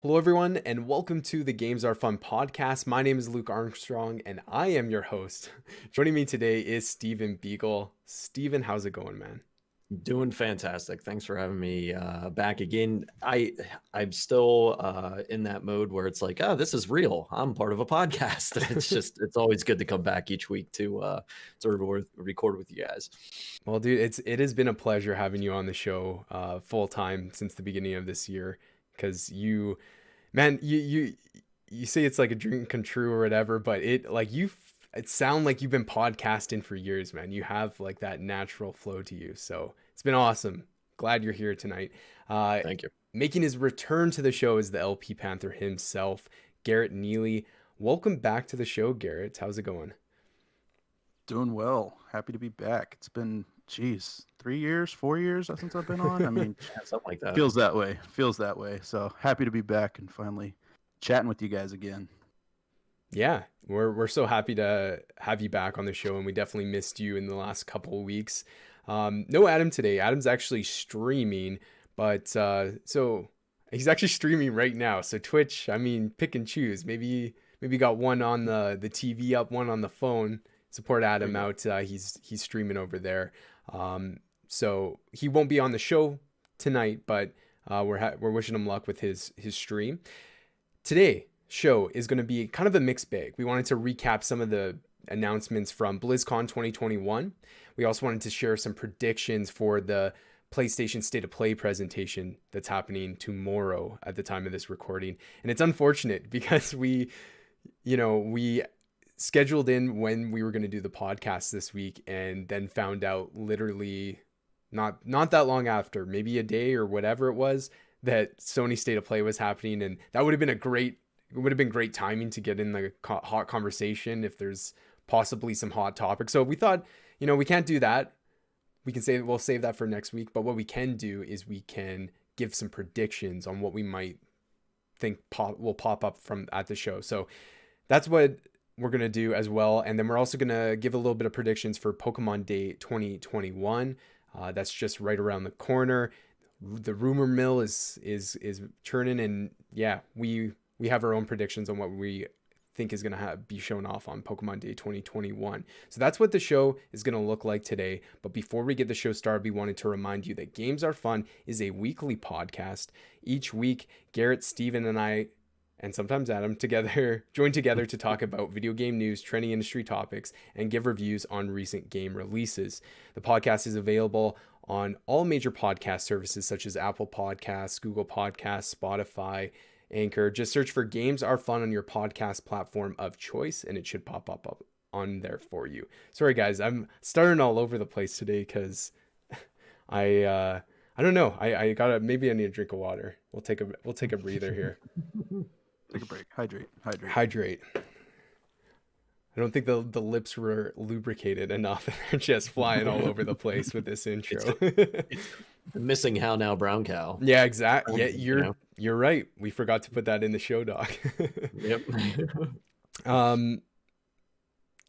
Hello, everyone, and welcome to the Games Are Fun podcast. My name is Luke Armstrong, and I am your host. Joining me today is Steven Beagle. Steven, how's it going, man? Doing fantastic. Thanks for having me back again. I'm still in that mode where it's like, oh, this is real. I'm part of a podcast. It's always good to come back each week to record with you guys. Well, dude, it has been a pleasure having you on the show full time since the beginning of this year. Because you say it's like a dream come true or whatever, but it sound like you've been podcasting for years, man. You have like that natural flow to you, so it's been awesome. Glad you're here tonight. Thank you. Making his return to the show is the LP Panther himself, Garrett Neely. Welcome back to the show, Garrett. How's it going? Doing well. Happy to be back. It's been, 3 years, 4 years since I've been on. I mean, Yeah, something like that. feels that way. Feels that way. So happy to be back and finally chatting with you guys again. Yeah, we're so happy to have you back on the show, and we definitely missed you in the last couple of weeks. No Adam today. Adam's actually streaming, but so he's actually streaming right now. So Twitch, I mean, pick and choose. Maybe got one on the TV up, one on the phone. Support Adam out. He's streaming over there. So he won't be on the show tonight, but we're wishing him luck with his stream. Today show is going to be kind of a mixed bag. We wanted to recap some of the announcements from Blizzcon 2021. We also wanted to share some predictions for the PlayStation State of Play presentation that's happening tomorrow at the time of this recording. And it's unfortunate because we scheduled in when we were going to do the podcast this week and then found out literally not that long after, maybe a day or whatever it was, that Sony State of Play was happening. And that would have been great timing to get in the hot conversation if there's possibly some hot topics. So we thought, we can't do that. We'll save that for next week. But what we can do is we can give some predictions on what we might think will pop up at the show. So that's what we're going to do as well. And then we're also going to give a little bit of predictions for Pokemon Day 2021. That's just right around the corner. The rumor mill is churning, and yeah, we have our own predictions on what we think is going to be shown off on Pokemon Day 2021. So that's what the show is going to look like today. But before we get the show started, we wanted to remind you that Games Are Fun is a weekly podcast. Each week, Garrett, Steven, and I, and sometimes Adam, join together to talk about video game news, trending industry topics, and give reviews on recent game releases. The podcast is available on all major podcast services such as Apple Podcasts, Google Podcasts, Spotify, Anchor. Just search for Games Are Fun on your podcast platform of choice, and it should pop up on there for you. Sorry, guys, I'm starting all over the place today because I don't know. Maybe I need a drink of water. We'll take a breather here. Take a break. Hydrate. I don't think the lips were lubricated enough. They're just flying all over the place with this intro. It's missing How Now Brown Cow. Yeah, exactly. Yeah, you're right. We forgot to put that in the show doc. Yep. You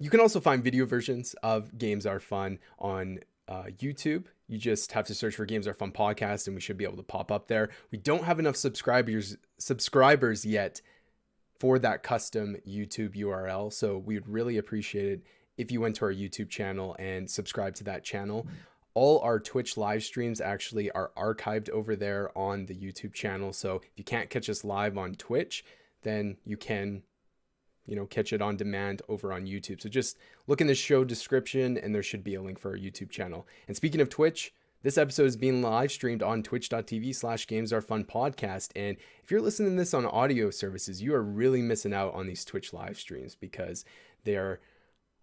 can also find video versions of Games Are Fun on YouTube. You just have to search for Games Are Fun podcast, and we should be able to pop up there. We don't have enough subscribers yet for that custom YouTube URL, so we would really appreciate it if you went to our YouTube channel and subscribe to that channel. All our Twitch live streams actually are archived over there on the YouTube channel, so if you can't catch us live on Twitch, then you can catch it on demand over on YouTube. So just look in the show description and there should be a link for our YouTube channel. And speaking of Twitch, this episode is being live streamed on twitch.tv/GamesAreFunPodcast. And if you're listening to this on audio services, you are really missing out on these Twitch live streams because they are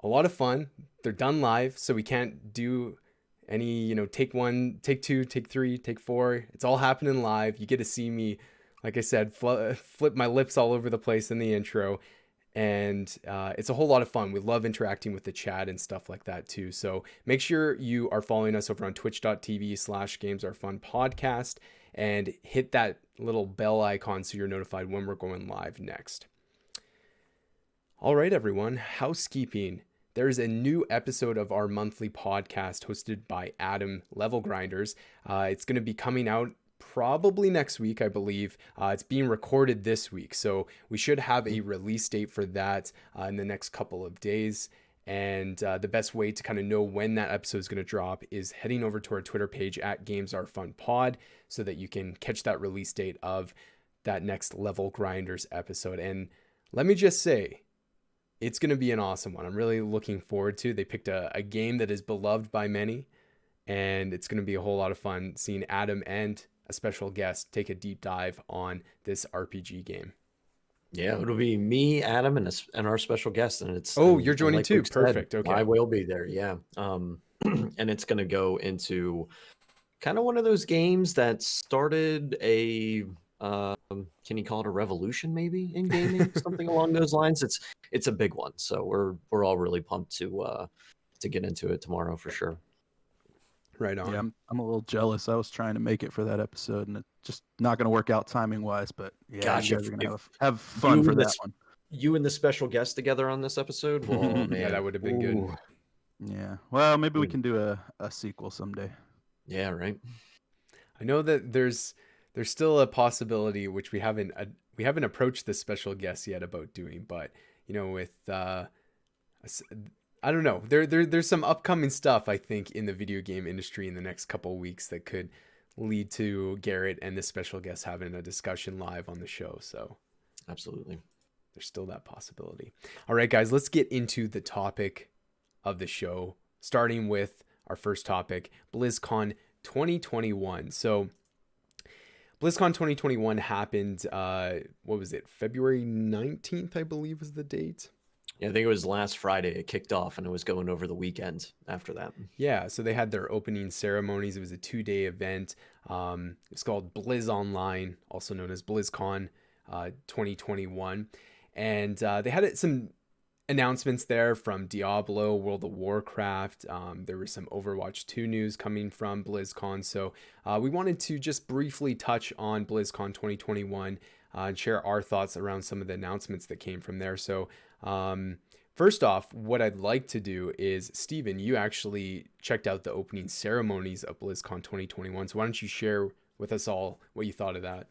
a lot of fun. They're done live, so we can't do any, take one, take two, take three, take four. It's all happening live. You get to see me, like I said, flip my lips all over the place in the intro. And it's a whole lot of fun. We love interacting with the chat and stuff like that too. So make sure you are following us over on twitch.tv/GamesAreFunPodcast and hit that little bell icon so you're notified when we're going live next. All right, everyone. Housekeeping. There's a new episode of our monthly podcast hosted by Adam, Level Grinders. It's going to be coming out probably next week, I believe. It's being recorded this week, so we should have a release date for that in the next couple of days. And the best way to kind of know when that episode is going to drop is heading over to our Twitter page at Games Are Fun Pod, so that you can catch that release date of that next Level Grinders episode. And let me just say, it's going to be an awesome one. I'm really looking forward to. They picked a game that is beloved by many, and it's going to be a whole lot of fun seeing Adam and a special guest take a deep dive on this RPG game. Yeah, it'll be me, Adam, and our special guest, and it's you're joining too. Perfect. Okay, I will be there. Yeah, and it's going to go into kind of one of those games that started a can you call it a revolution maybe in gaming, something along those lines. It's a big one, so we're all really pumped to get into it tomorrow for sure. Right on. Yeah, I'm a little jealous. I was trying to make it for that episode, and it's just not going to work out timing wise. But yeah, Gosh, you guys are going to have fun for that one. You and the special guest together on this episode? Oh, man. Yeah, that would have been good. Yeah. Well, maybe we can do a sequel someday. Yeah, right. I know that there's still a possibility, which we haven't approached the special guest yet about doing, but with I don't know, there's some upcoming stuff I think in the video game industry in the next couple of weeks that could lead to Garrett and the special guest having a discussion live on the show. So absolutely, there's still that possibility. All right, guys, let's get into the topic of the show, starting with our first topic, BlizzCon 2021. So BlizzCon 2021 happened, what was it? February 19th, I believe was the date. Yeah, I think it was last Friday. It kicked off and it was going over the weekend after that. Yeah, so they had their opening ceremonies. It was a 2-day event. It's called Blizz Online, also known as BlizzCon 2021. And they had some announcements there from Diablo, World of Warcraft. There was some Overwatch 2 news coming from BlizzCon. So we wanted to just briefly touch on BlizzCon 2021 and share our thoughts around some of the announcements that came from there. So first off, what I'd like to do is, Steven, you actually checked out the opening ceremonies of BlizzCon 2021. So why don't you share with us all what you thought of that?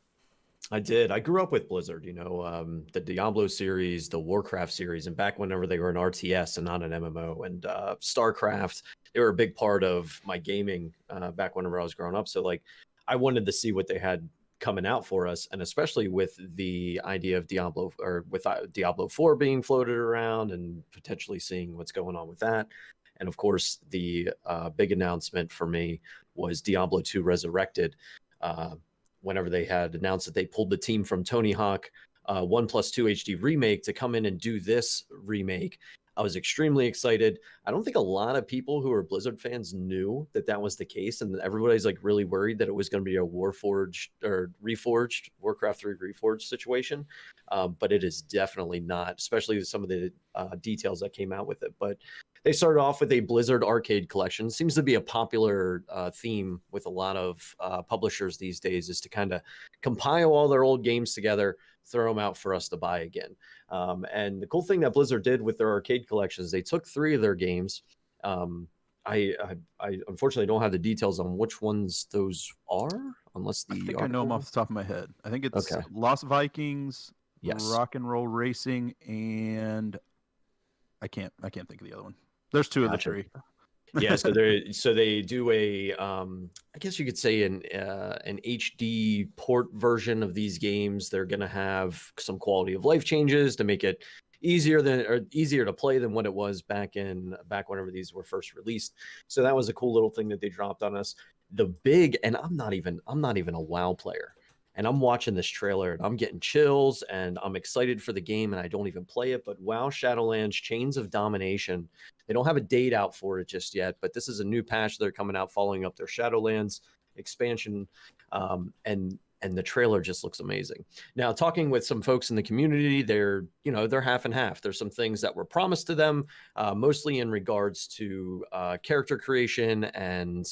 I did. I grew up with Blizzard, the Diablo series, the Warcraft series, and back whenever they were an RTS and not an MMO, and Starcraft, they were a big part of my gaming back whenever I was growing up. So like, I wanted to see what they had coming out for us, and especially with the idea of Diablo, or with Diablo 4 being floated around and potentially seeing what's going on with that. And of course, the big announcement for me was Diablo 2 Resurrected. Whenever they had announced that they pulled the team from Tony Hawk 1+2 HD remake to come in and do this remake, I was extremely excited. I don't think a lot of people who are Blizzard fans knew that that was the case, and everybody's like really worried that it was going to be a Warforged or Reforged, Warcraft 3 Reforged situation, but it is definitely not, especially with some of the details that came out with it. But they started off with a Blizzard arcade collection. Seems to be a popular theme with a lot of publishers these days, is to kind of compile all their old games together, throw them out for us to buy again. And the cool thing that Blizzard did with their arcade collections, they took 3 of their games. I unfortunately don't have the details on which ones those are, unless I think I know them off the top of my head. I think it's okay. Lost Vikings, yes, Rock and Roll Racing, and I can't think of the other one. There's 2 of the 3. Yeah, so they do a I guess you could say an HD port version of these games. They're going to have some quality of life changes to make it easier to play than what it was back whenever these were first released. So that was a cool little thing that they dropped on us. And I'm not even a WoW player. And I'm watching this trailer and I'm getting chills and I'm excited for the game, and I don't even play it. But WoW Shadowlands Chains of Domination, they don't have a date out for it just yet, but this is a new patch they're coming out following up their Shadowlands expansion. And the trailer just looks amazing. Now, talking with some folks in the community, they're half and half. There's some things that were promised to them, mostly in regards to character creation and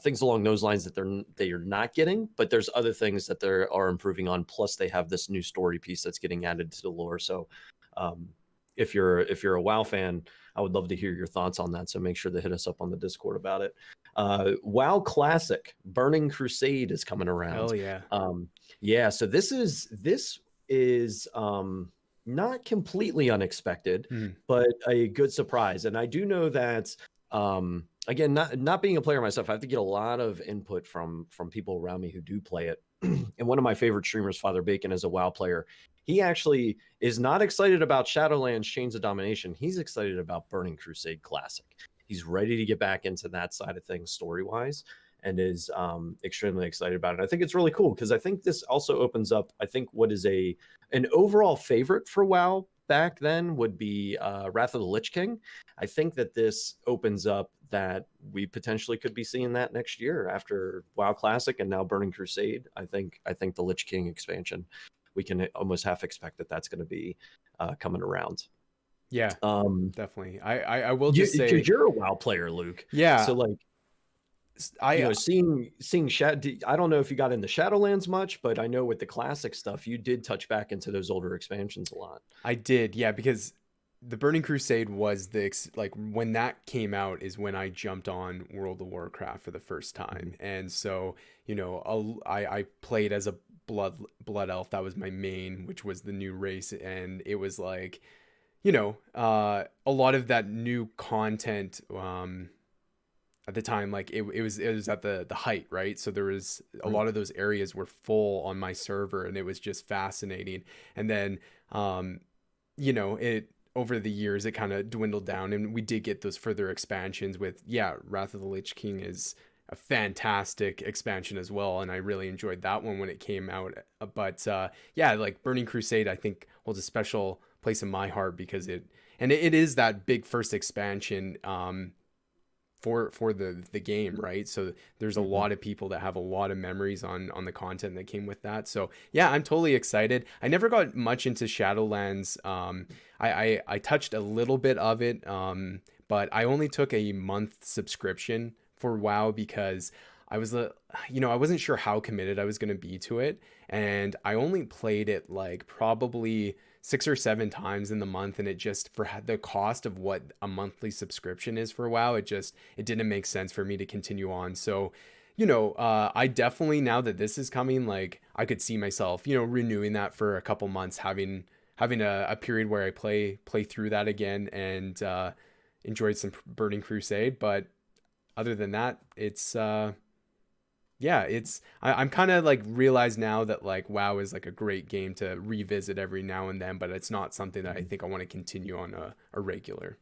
things along those lines that they're not getting, but there's other things that they are improving on. Plus, they have this new story piece that's getting added to the lore. So if you're a WoW fan, I would love to hear your thoughts on that. So make sure to hit us up on the Discord about it. WoW Classic Burning Crusade is coming around. Hell yeah. Yeah, so this is not completely unexpected, but a good surprise. And I do know that again, not being a player myself, I have to get a lot of input from people around me who do play it. And one of my favorite streamers, Father Bacon, is a WoW player. He actually is not excited about Shadowlands Chains of Domination. He's excited about Burning Crusade Classic. He's ready to get back into that side of things story-wise, and is extremely excited about it. I think it's really cool because I think this also opens up, I think, what is an overall favorite for WoW back then would be Wrath of the Lich King. I think that this opens up that we potentially could be seeing that next year after WoW Classic and now Burning Crusade. I think the Lich King expansion, we can almost half expect that that's going to be coming around. Yeah, definitely. I will just say, because you're a WoW player, Luke. Yeah. So like, seeing I don't know if you got into Shadowlands much, but I know with the classic stuff, you did touch back into those older expansions a lot. I did, yeah, because the Burning Crusade was like when that came out is when I jumped on World of Warcraft for the first time, and so I played as a blood elf. That was my main, which was the new race, and it was like, a lot of that new content at the time, like it was at the height, right? So there was a lot of those areas were full on my server, and it was just fascinating. And then it over the years it kind of dwindled down, and we did get those further expansions with Wrath of the Lich King is a fantastic expansion as well, and I really enjoyed that one when it came out. But like Burning Crusade, I think holds a special place in my heart because it is that big first expansion for the game, right? So there's a lot of people that have a lot of memories on the content that came with that. So yeah, I'm totally excited. I never got much into Shadowlands. I touched a little bit of it, but I only took a month subscription for WoW because I was I wasn't sure how committed I was going to be to it, and I only played it like probably 6 or 7 times in the month, and it just, for the cost of what a monthly subscription is for WoW, it didn't make sense for me to continue on. So I definitely, now that this is coming, like I could see myself renewing that for a couple months, having a period where I play through that again, and enjoyed some Burning Crusade. But other than that, I'm kind of like realize now that like WoW is like a great game to revisit every now and then, but it's not something that I think I want to continue on a regular.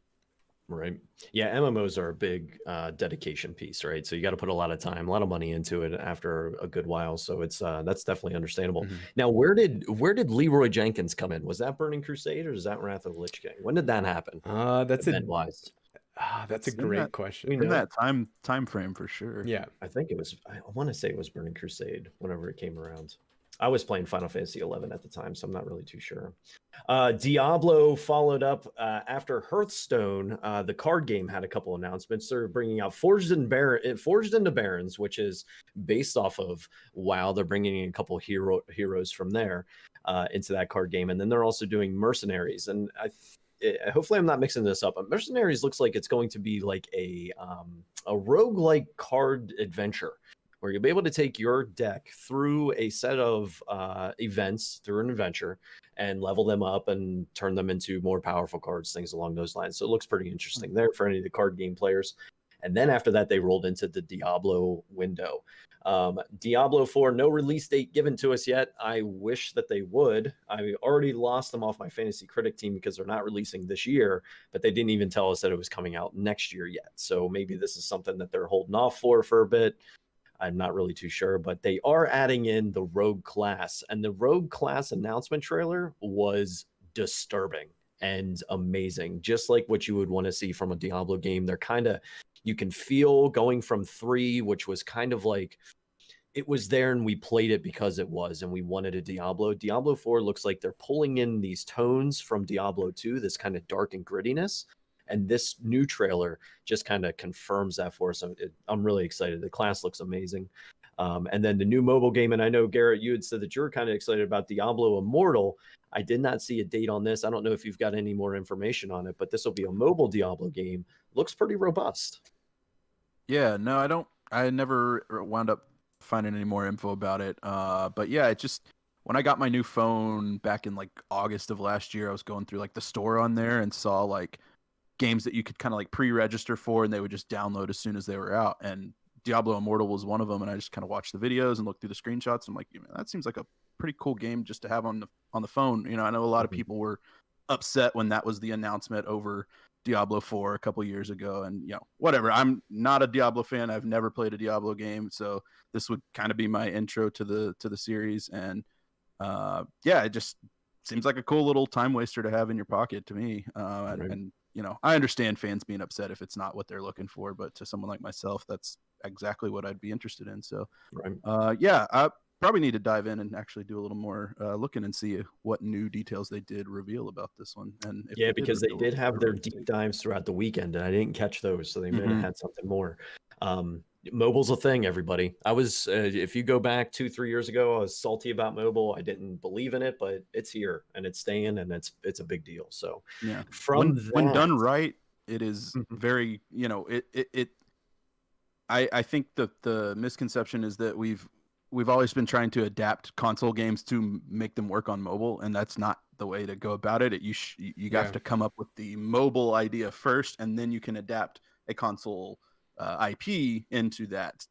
Right. Yeah, MMOs are a big dedication piece, right? So you got to put a lot of time, a lot of money into it after a good while. So it's that's definitely understandable. Now, where did Leroy Jenkins come in? Was that Burning Crusade or is that Wrath of the Lich King? When did that happen? That's event-wise? That's a great question. In that time frame for sure. Yeah, I think it was. I want to say it was Burning Crusade whenever it came around. I was playing Final Fantasy 11 at the time, so I'm not really too sure. Diablo followed up after Hearthstone. The card game had a couple announcements. They're bringing out Forged into Barrens, which is based off of WoW. They're bringing in a couple heroes from there into that card game, and then they're also doing Mercenaries. And hopefully I'm not mixing this up, but Mercenaries looks like it's going to be like a roguelike card adventure where you'll be able to take your deck through a set of events through an adventure and level them up and turn them into more powerful cards, things along those lines. So it looks pretty interesting there for any of the card game players. And then after that, they rolled into the Diablo window. Diablo 4, no release date given to us yet. I wish that they would. I already lost them off my fantasy critic team because they're not releasing this year, but they didn't even tell us that it was coming out next year yet. So maybe this is something that they're holding off for a bit. I'm not really too sure, but they are adding in the Rogue class, and the Rogue class announcement trailer was disturbing and amazing, just like what you would want to see from a Diablo game. They're kind of, you can feel going from 3, which was kind of like, it was there and we played it because it was, and we wanted a Diablo. Diablo 4 looks like they're pulling in these tones from Diablo 2, this kind of dark and grittiness. And this new trailer just kind of confirms that for us. I'm really excited. The class looks amazing. And then the new mobile game, and I know, Garrett, you had said that you were kind of excited about Diablo Immortal. I did not see a date on this. I don't know if you've got any more information on it, but this will be a mobile Diablo game. Looks pretty robust. Yeah, no, I don't. I never wound up finding any more info about it. But yeah, it just when I got my new phone back in like August of last year, I was going through like the store on there and saw like games that you could kind of like pre-register for, and they would just download as soon as they were out. And Diablo Immortal was one of them, and I just kind of watched the videos and looked through the screenshots. I'm like, that seems like a pretty cool game just to have on the phone. I know a lot of people were upset when that was the announcement over Diablo 4 a couple years ago, and whatever. I'm not a Diablo fan. I've never played a Diablo game, so this would kind of be my intro to the series. And yeah, it just seems like a cool little time waster to have in your pocket to me. And I understand fans being upset if it's not what they're looking for, but to someone like myself, that's exactly what I'd be interested in. So yeah, I probably need to dive in and actually do a little more looking and see what new details they did reveal about this one. And yeah, because they did have their deep dives throughout the weekend, and I didn't catch those, so they might have had something more. Mobile's a thing, everybody. I was, if you go back 2-3 years ago, I was salty about mobile. I didn't believe in it, but it's here and it's staying, and it's a big deal. So yeah, from when done right, it is very, I think the misconception is that we've always been trying to adapt console games to make them work on mobile, and that's not the way to go about it. You have to come up with the mobile idea first, and then you can adapt a console IP into that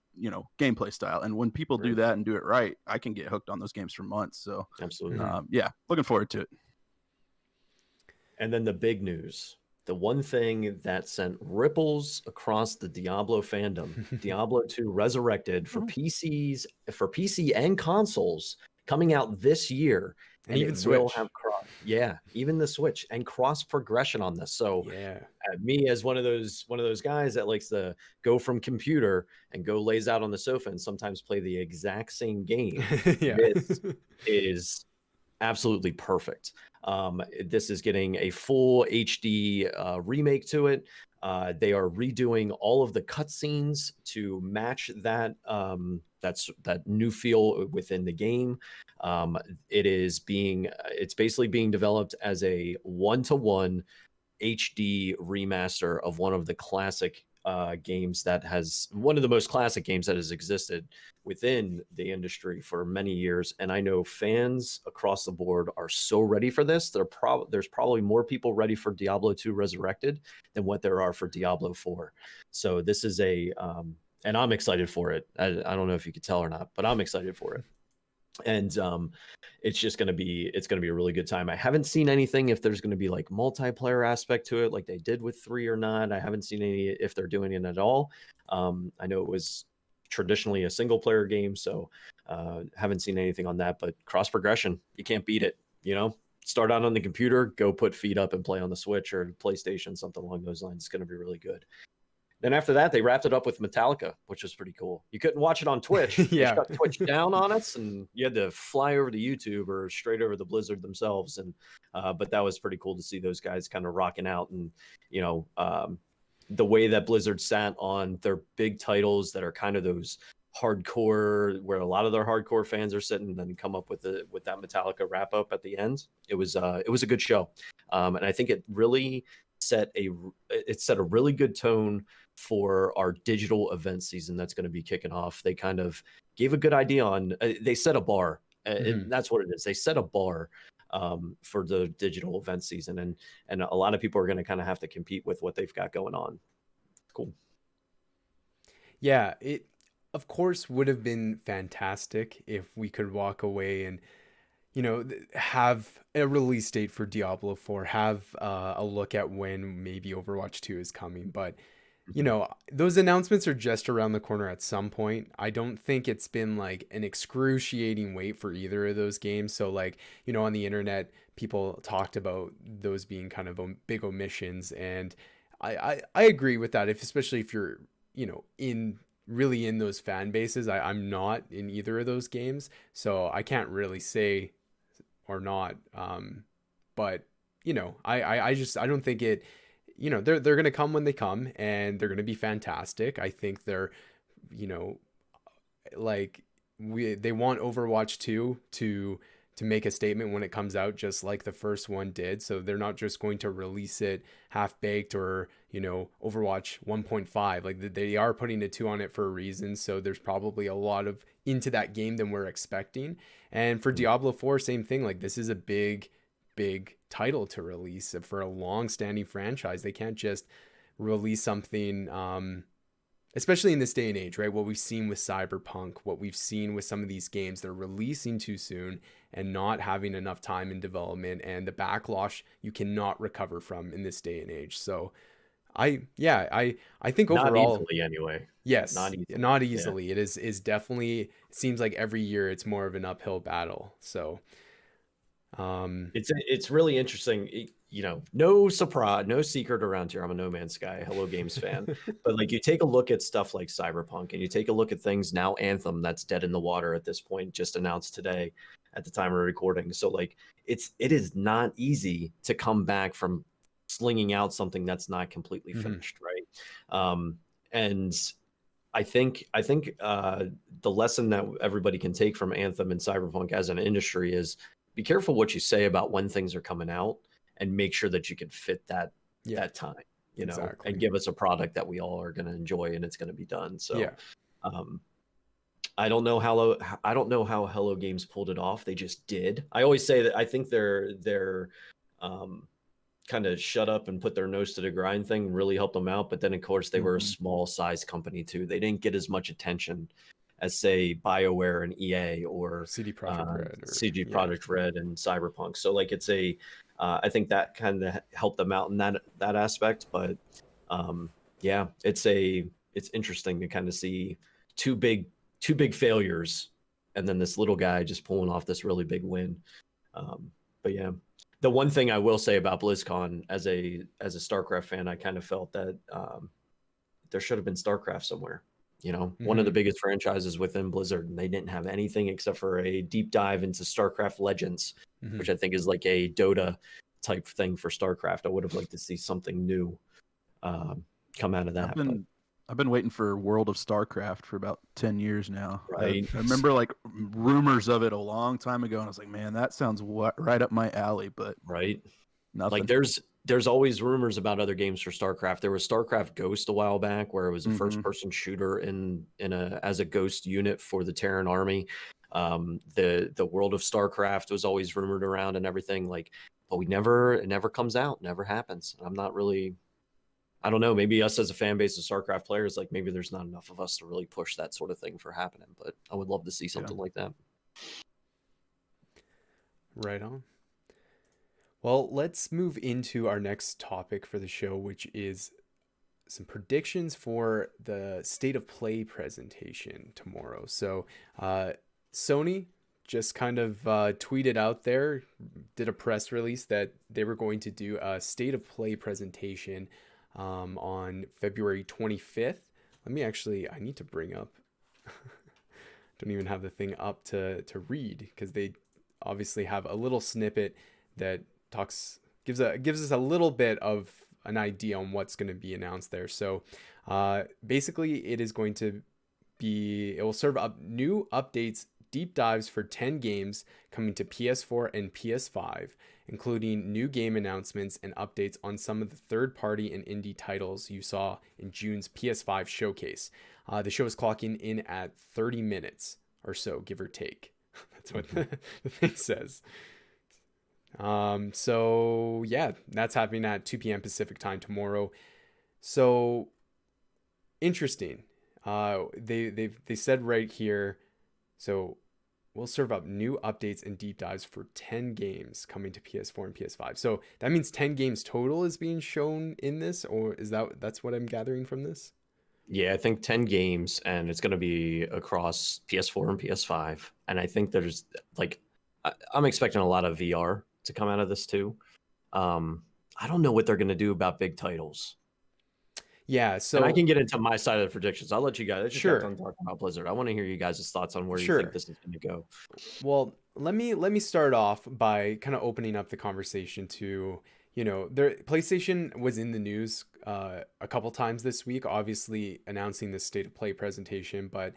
gameplay style. And when people do that and do it right, I can get hooked on those games for months. So absolutely, yeah, looking forward to it. And then the big news, the one thing that sent ripples across the Diablo fandom, Diablo 2 Resurrected for PC and consoles, coming out this year. And even Switch. Even the Switch, and cross progression on this. So me, as one of those guys that likes to go from computer and go lays out on the sofa and sometimes play the exact same game, this is absolutely perfect. This is getting a full HD remake to it. They are redoing all of the cutscenes to match that that new feel within the game. It's basically being developed as a 1-to-1 HD remaster of one of the classic games that has one of the most classic games that has existed within the industry for many years. And I know fans across the board are so ready for this. There's probably more people ready for Diablo 2 Resurrected than what there are for Diablo 4. So this is and I'm excited for it. I don't know if you could tell or not, but I'm excited for it. And it's just going to be a really good time. I haven't seen anything if there's going to be like multiplayer aspect to it like they did with 3 or not. I haven't seen any if they're doing it at all. I know it was traditionally a single player game, so haven't seen anything on that. But cross progression, you can't beat it. Start out on the computer, go put feet up and play on the Switch or PlayStation, something along those lines. It's going to be really good. Then after that, they wrapped it up with Metallica, which was pretty cool. You couldn't watch it on Twitch. They shut Twitch down on us, and you had to fly over to YouTube or straight over to Blizzard themselves. And but that was pretty cool to see those guys kind of rocking out. And the way that Blizzard sat on their big titles that are kind of those hardcore, where a lot of their hardcore fans are sitting, and then come up with that Metallica wrap up at the end. It was a good show, and I think it really set a really good tone for our digital event season that's going to be kicking off. They kind of gave a good idea on they set a bar, and that's what it is. They set a bar for the digital event season, and a lot of people are going to kind of have to compete with what they've got going on. Cool. Yeah, it of course would have been fantastic if we could walk away and have a release date for Diablo 4, have a look at when maybe Overwatch 2 is coming. But, those announcements are just around the corner at some point. I don't think it's been like an excruciating wait for either of those games. So like, on the internet, people talked about those being kind of big omissions. And I agree with that, especially if you're, really in those fan bases. I'm not in either of those games, so I can't really say or not. But I don't think it, they're going to come when they come, and they're going to be fantastic. I think they're, like they want Overwatch 2 to make a statement when it comes out, just like the first one did. So they're not just going to release it half baked, or Overwatch 1.5. Like they are putting a 2 on it for a reason. So there's probably a lot of into that game than we're expecting. And for Diablo 4, same thing. Like this is a big title to release for a long-standing franchise. They can't just release something, especially in this day and age, right? What we've seen with Cyberpunk, what we've seen with some of these games, they're releasing too soon and not having enough time in development, and the backlash you cannot recover from in this day and age. So I think Not overall, easily anyway. yes, Not easily. not Yeah. easily. It is definitely, it seems like every year it's more of an uphill battle. So It's really interesting. No surprise, no secret around here. I'm a No Man's Sky Hello Games fan, but like you take a look at stuff like Cyberpunk, and you take a look at things now. Anthem, that's dead in the water at this point, just announced today, at the time of recording. So like it is not easy to come back from slinging out something that's not completely finished, right? And I think the lesson that everybody can take from Anthem and Cyberpunk as an industry is be careful what you say about when things are coming out, and make sure that you can fit that time, exactly. and give us a product that we all are going to enjoy and it's going to be done. So um, I don't know how Hello Games pulled it off. They just did. I always say that I think they're kind of shut up and put their nose to the grind thing really helped them out. But then, of course, they were a small size company too. They didn't get as much attention as, say, BioWare and EA or CD Projekt Red or CG Project Red and Cyberpunk. So, like, it's I think that kind of helped them out in that aspect. But yeah, it's interesting to kind of see two big failures, and then this little guy just pulling off this really big win. But yeah. The one thing I will say about BlizzCon, as a Starcraft fan, I kind of felt that there should have been Starcraft somewhere. One of the biggest franchises within Blizzard, and they didn't have anything except for a deep dive into Starcraft Legends, which I think is like a Dota type thing for Starcraft. I would have liked to see something new come out of that. I've been waiting for World of Starcraft for about 10 years now. Right. I remember like rumors of it a long time ago, and I was like, man, that sounds right up my alley. But right, nothing. Like there's always rumors about other games for StarCraft. There was StarCraft Ghost a while back, where it was a first person shooter as a ghost unit for the Terran army. The World of StarCraft was always rumored around and everything, like, but it never comes out, never happens. I'm not really, I don't know, maybe us as a fan base of StarCraft players, like maybe there's not enough of us to really push that sort of thing for happening, but I would love to see something like that. Right on. Well, let's move into our next topic for the show, which is some predictions for the State of Play presentation tomorrow. So Sony just kind of tweeted out there, did a press release that they were going to do a State of Play presentation on February 25th. I need to bring up, don't even have the thing up to read, because they obviously have a little snippet that gives us a little bit of an idea on what's going to be announced there. So basically it will serve up new updates, deep dives for 10 games coming to PS4 and PS5, including new game announcements and updates on some of the third-party and indie titles you saw in June's PS5 showcase. The show is clocking in at 30 minutes or so, give or take. That's what the thing says. So yeah, that's happening at 2 p.m. Pacific time tomorrow. So interesting. They said right here, so we'll serve up new updates and deep dives for 10 games coming to PS4 and PS5. So that means 10 games total is being shown in this, or that's what I'm gathering from this? Yeah, I think 10 games, and it's going to be across PS4 and PS5. And I think there's I'm expecting a lot of VR to come out of this too. I don't know what they're going to do about big titles. Yeah, so and I can get into my side of the predictions. I'll let you guys. Sure. Talk about Blizzard. I want to hear you guys' thoughts on where you think this is going to go. Well, let me start off by kind of opening up the conversation to, PlayStation was in the news a couple times this week, obviously announcing the State of Play presentation, but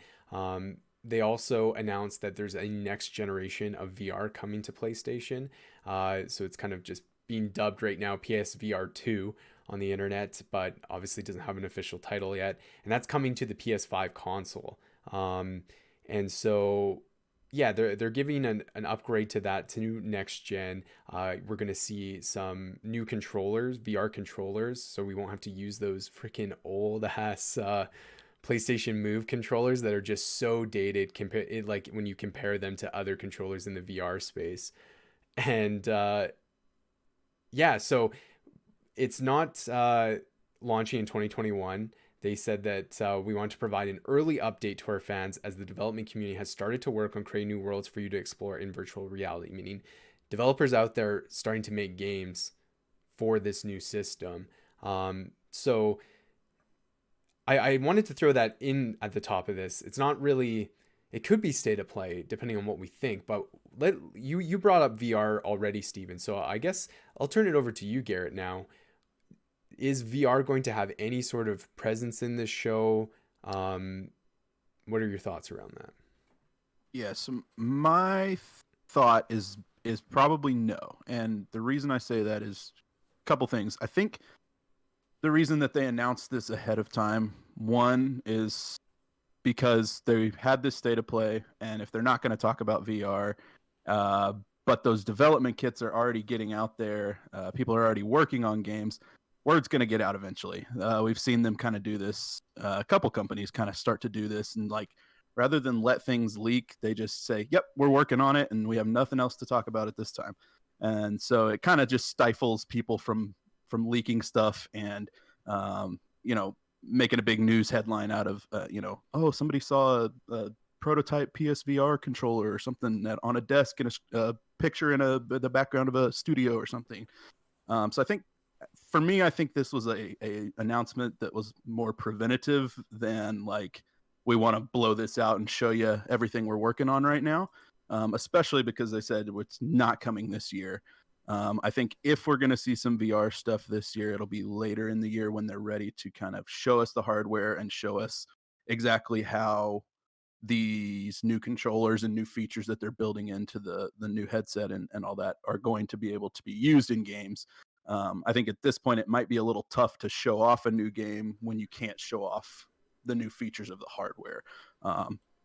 they also announced that there's a next generation of VR coming to PlayStation. So it's kind of just being dubbed right now PSVR 2 on the internet, but obviously doesn't have an official title yet. And that's coming to the PS5 console. Um, and so, yeah, they're giving an upgrade to that to new next gen. We're going to see some new controllers, VR controllers, so we won't have to use those freaking old ass PlayStation Move controllers that are just so dated like when you compare them to other controllers in the VR space. And yeah, so it's not launching in 2021. They said that we want to provide an early update to our fans as the development community has started to work on creating new worlds for you to explore in virtual reality, meaning developers out there starting to make games for this new system. So I wanted to throw that in at the top of this. It's not really, it could be state of play depending on what we think, but you brought up VR already, Steven. So I guess I'll turn it over to you, Garrett, now. Is VR going to have any sort of presence in this show? What are your thoughts around that? Yeah, so my thought is probably no. And the reason I say that is a couple things. I think the reason that they announced this ahead of time, one is because they had this state of play, and if they're not going to talk about VR, but those development kits are already getting out there, people are already working on games, word's going to get out eventually. We've seen them kind of do this. A couple companies kind of start to do this, and like rather than let things leak, they just say, "Yep, we're working on it, and we have nothing else to talk about at this time." And so it kind of just stifles people from leaking stuff and you know, making a big news headline out of you know, oh, somebody saw a prototype PSVR controller or something that on a desk in a picture in the background of a studio or something. So I think for me, I think this was a announcement that was more preventative than like we want to blow this out and show you everything we're working on right now. Especially because they said it's not coming this year. I think if we're going to see some VR stuff this year, it'll be later in the year when they're ready to kind of show us the hardware and show us exactly how these new controllers and new features that they're building into the new headset and all that are going to be able to be used in games. I think at this point, it might be a little tough to show off a new game when you can't show off the new features of the hardware.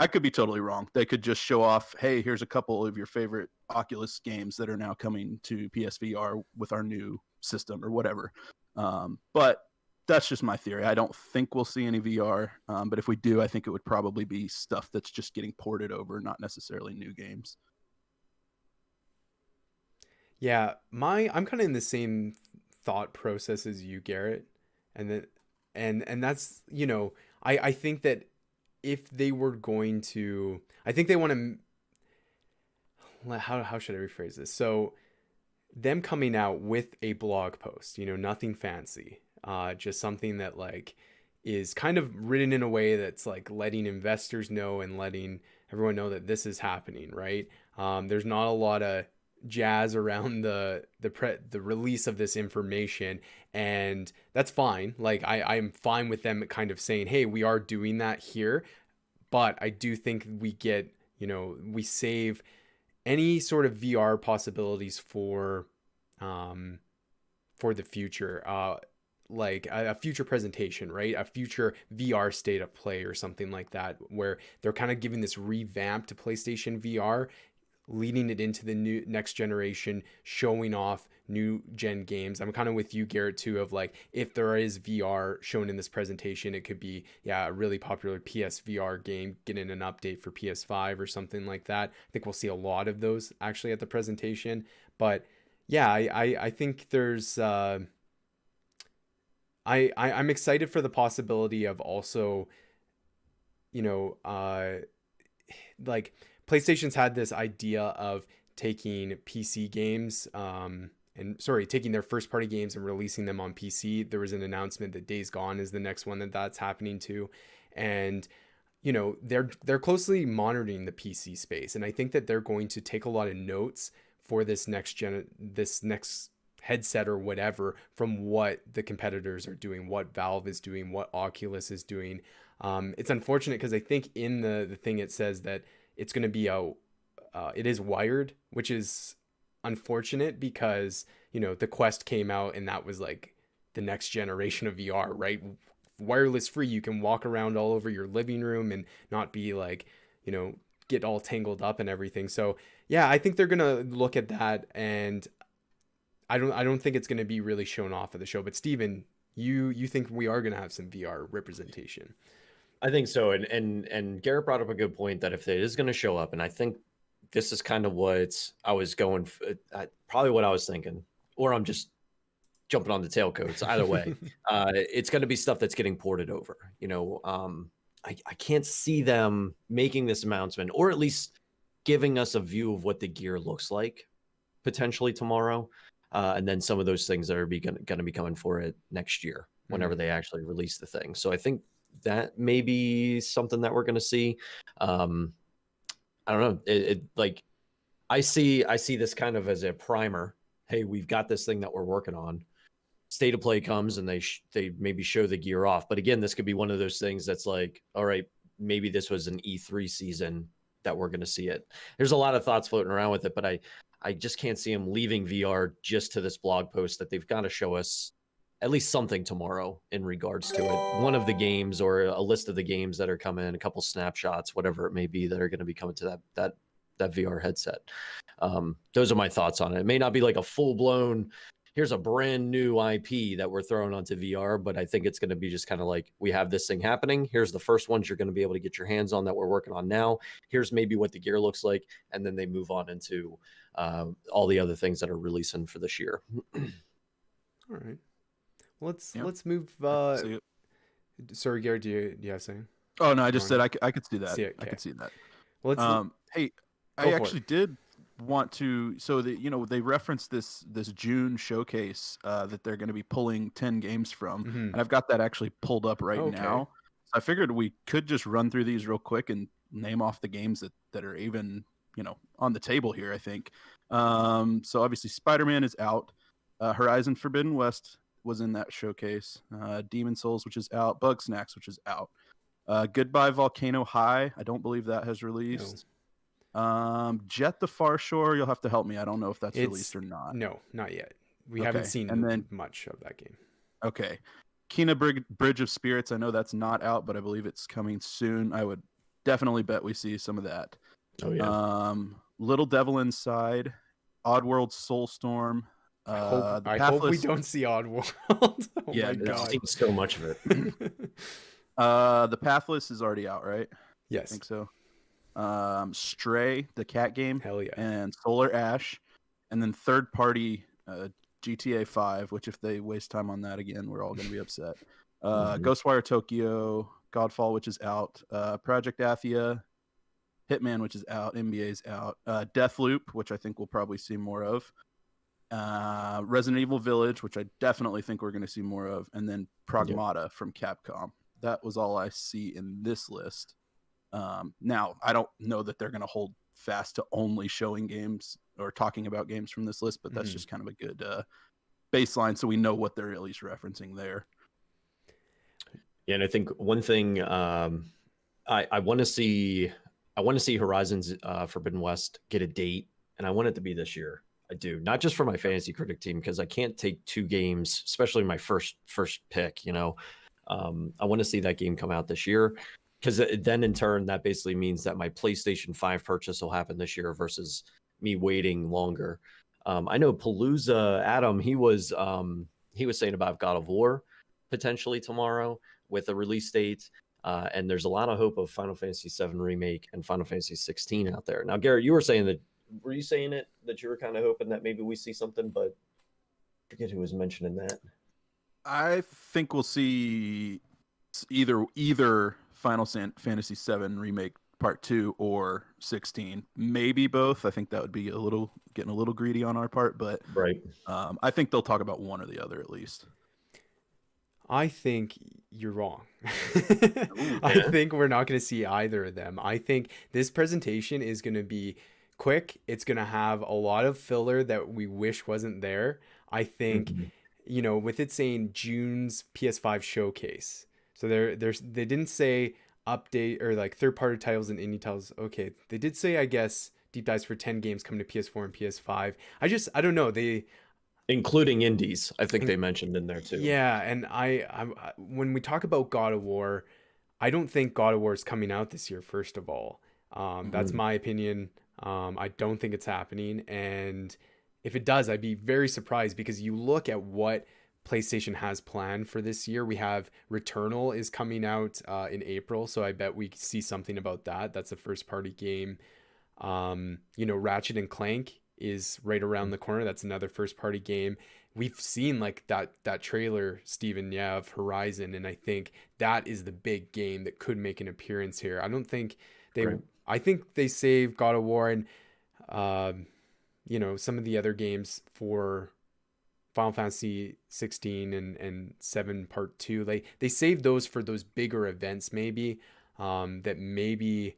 I could be totally wrong. They could just show off, hey, here's a couple of your favorite Oculus games that are now coming to PSVR with our new system or whatever. But that's just my theory. I don't think we'll see any VR. But if we do, I think it would probably be stuff that's just getting ported over, not necessarily new games. Yeah, I'm kind of in the same thought process as you, Garrett, and that and that's, you know, I think that if they were going to, I think they want to, how should I rephrase this? So them coming out with a blog post, you know, nothing fancy, just something that like is kind of written in a way that's like letting investors know and letting everyone know that this is happening, right? There's not a lot of jazz around the release of this information, and that's fine. Like I'm fine with them kind of saying, hey, we are doing that here, but I do think we get, you know, we save any sort of VR possibilities for the future, like a future presentation, right? A future VR state of play or something like that, where they're kind of giving this revamp to PlayStation VR, leading it into the new next generation, showing off new gen games. I'm kind of with you, Garrett, too, of like, if there is VR shown in this presentation, it could be, yeah, a really popular PSVR game getting an update for PS5 or something like that. I think we'll see a lot of those actually at the presentation. But yeah, I think there's I'm excited for the possibility of also, you know, like PlayStation's had this idea of taking PC games, and sorry, taking their first party games and releasing them on PC. There was an announcement that Days Gone is the next one that's happening to, and you know, they're closely monitoring the PC space, and I think that they're going to take a lot of notes for this next headset or whatever from what the competitors are doing, what Valve is doing, what Oculus is doing. It's unfortunate because I think in the thing it says that it's going to be it is wired, which is unfortunate because, you know, the Quest came out and that was like the next generation of VR, right? Wireless free, you can walk around all over your living room and not be like, you know, get all tangled up and everything. So yeah, I think they're gonna look at that, and I don't think it's gonna be really shown off of the show. But Steven, you think we are gonna have some VR representation? I think so, and Garrett brought up a good point that if it is going to show up, and I think this is kind of what I was going, probably what I was thinking, or I'm just jumping on the tailcoats. Either way, it's going to be stuff that's getting ported over. You know, I can't see them making this announcement, or at least giving us a view of what the gear looks like potentially tomorrow, and then some of those things that are going to be coming for it next year whenever they actually release the thing. So I think that may be something that we're going to see. I don't know. Like I see this kind of as a primer. Hey, we've got this thing that we're working on. State of Play comes and they maybe show the gear off. But again, this could be one of those things that's like, all right, maybe this was an E3 season that we're going to see it. There's a lot of thoughts floating around with it, but I just can't see them leaving VR just to this blog post that they've got to show us at least something tomorrow in regards to it. One of the games or a list of the games that are coming, a couple snapshots, whatever it may be, that are going to be coming to that VR headset. Those are my thoughts on it. It may not be like a full blown, here's a brand new IP that we're throwing onto VR, but I think it's going to be just kind of like, we have this thing happening. Here's the first ones you're going to be able to get your hands on that we're working on now. Here's maybe what the gear looks like. And then they move on into all the other things that are releasing for this year. All right. Let's move. See it. Sorry, Garrett, do you have something? Oh no, I just said I could see that. See it, I okay. could see that. Well, let's Hey, I actually did want to. So that, you know, they referenced this June showcase that they're going to be pulling 10 games from, and I've got that actually pulled up right now. So I figured we could just run through these real quick and name off the games that are even, you know, on the table here. I think. So obviously, Spider-Man is out. Horizon Forbidden West was in that showcase. Demon Souls, which is out. Bugsnax, which is out. Goodbye Volcano High. I don't believe that has released. No. Jet the Far Shore. You'll have to help me. I don't know if that's released or not. No, not yet. We haven't seen much of that game. Okay. Kena Bridge of Spirits. I know that's not out, but I believe it's coming soon. I would definitely bet we see some of that. Oh yeah. Little Devil Inside. Oddworld Soulstorm. I hope we don't see Oddworld. My God. I've seen so much of it. The Pathless is already out, right? Yes, I think so. Stray, the cat game, hell yeah, and Solar Ash, and then third party GTA 5. Which if they waste time on that again, we're all going to be upset. Ghostwire Tokyo, Godfall, which is out. Project Athia, Hitman, which is out. NBA's out. Deathloop, which I think we'll probably see more of. Resident Evil Village, which I definitely think we're going to see more of, and then Pragmata from Capcom. That was all I see in this list. Now, I don't know that they're going to hold fast to only showing games or talking about games from this list, but that's just kind of a good baseline, so we know what they're at least referencing there. Yeah, and I think one thing I want to see Horizon's Forbidden West get a date, and I want it to be this year. I do, not just for my fantasy critic team, because I can't take two games, especially my first pick. You know, I want to see that game come out this year, because then in turn that basically means that my PlayStation 5 purchase will happen this year versus me waiting longer. I know Palooza Adam, he was saying about God of War potentially tomorrow with a release date. And there's a lot of hope of Final Fantasy VII Remake and Final Fantasy 16 out there. Now, Garrett, you were saying that. Were you saying it that you were kind of hoping that maybe we see something, but I forget who was mentioning that. I think we'll see either Final Fantasy VII Remake Part 2 or 16, maybe both. I think that would be getting a little greedy on our part, but right. I think they'll talk about one or the other at least. I think you're wrong. Ooh, I think we're not going to see either of them. I think this presentation is going to be quick. It's going to have a lot of filler that we wish wasn't there. I think, Mhm. with it saying June's PS5 showcase. So they didn't say update or like third party titles and indie titles. Okay, they did say, I guess, deep dives for 10 games coming to PS4 and PS5. I don't know. Including indies, I think they mentioned in there too. Yeah, and when we talk about God of War, I don't think God of War is coming out this year. First of all, that's Mhm. my opinion. I don't think it's happening, and if it does, I'd be very surprised because you look at what PlayStation has planned for this year. We have Returnal is coming out in April, so I bet we see something about that. That's a first party game. Ratchet and Clank is right around the corner. That's another first party game. We've seen like that trailer, Steven, yeah, of Horizon, and I think that is the big game that could make an appearance here. They Right. I think they saved God of War and some of the other games for Final Fantasy 16 and 7 Part 2. They saved those for those bigger events maybe that maybe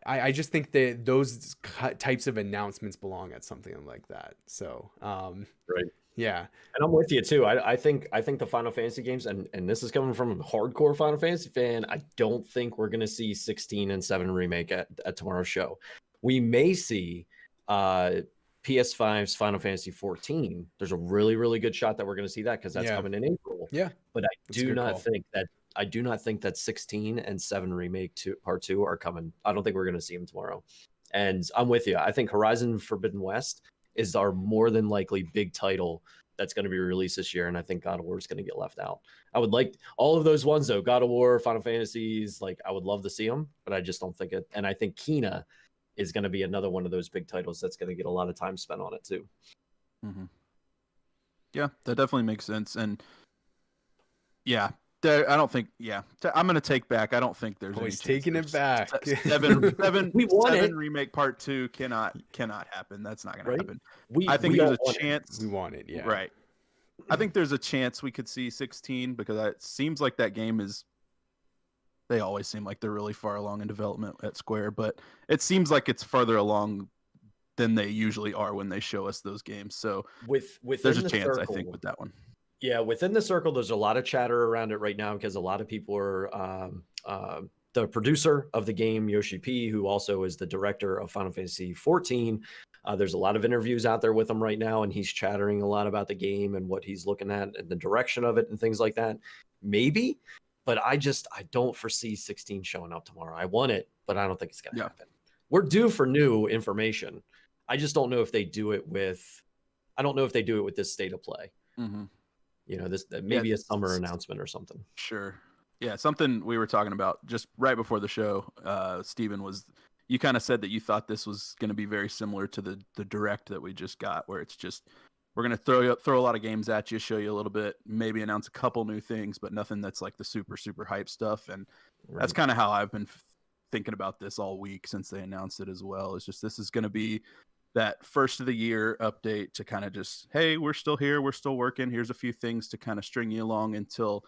I just think that those types of announcements belong at something like that. So, Right. yeah. And I'm with you too. I think the Final Fantasy games, and this is coming from a hardcore Final Fantasy fan, I don't think we're gonna see 16 and 7 remake at tomorrow's show. We may see PS5's Final Fantasy 14. There's a really, really good shot that we're gonna see that because that's Yeah. coming in April. Yeah. But I That's a do good not call. think that I do not think that 16 and 7 remake part 2 are coming. I don't think we're gonna see them tomorrow. And I'm with you. I think Horizon Forbidden West is our more than likely big title that's going to be released this year, and I think God of War is going to get left out. I would like all of those ones though, God of War, Final Fantasies, like I would love to see them, but I just don't think it. And I think Kena is going to be another one of those big titles that's going to get a lot of time spent on it too. Mm-hmm. Yeah, that definitely makes sense. And yeah, I don't think. Yeah, I'm gonna take back. I don't think there's any He's chance. taking it back. Seven want it. remake part 2 cannot happen. That's not gonna Right? happen. We I think we there's all a want it. chance. We want it, yeah. Right. I think there's a chance we could see 16 because it seems like that game is. They always seem like they're really far along in development at Square, but it seems like it's farther along than they usually are when they show us those games. So Within there's a the chance, I circle, think, with that one. Yeah, within the circle, there's a lot of chatter around it right now because a lot of people are the producer of the game, Yoshi P, who also is the director of Final Fantasy 14. There's a lot of interviews out there with him right now, and he's chattering a lot about the game and what he's looking at and the direction of it and things like that. Maybe, but I don't foresee 16 showing up tomorrow. I want it, but I don't think it's going to happen. We're due for new information. I just don't know if they do it with. I don't know if they do it with this state of play. Mm-hmm. This maybe a summer announcement or something. Sure. Yeah, something we were talking about just right before the show, Steven, was you kind of said that you thought this was going to be very similar to the direct that we just got, where it's just we're going to throw a lot of games at you, show you a little bit, maybe announce a couple new things, but nothing that's like the super hype stuff. And that's kind of how I've been thinking about this all week since they announced it as well. It's just this is going to be that first of the year update to kind of just, hey, we're still here, we're still working. Here's a few things to kind of string you along until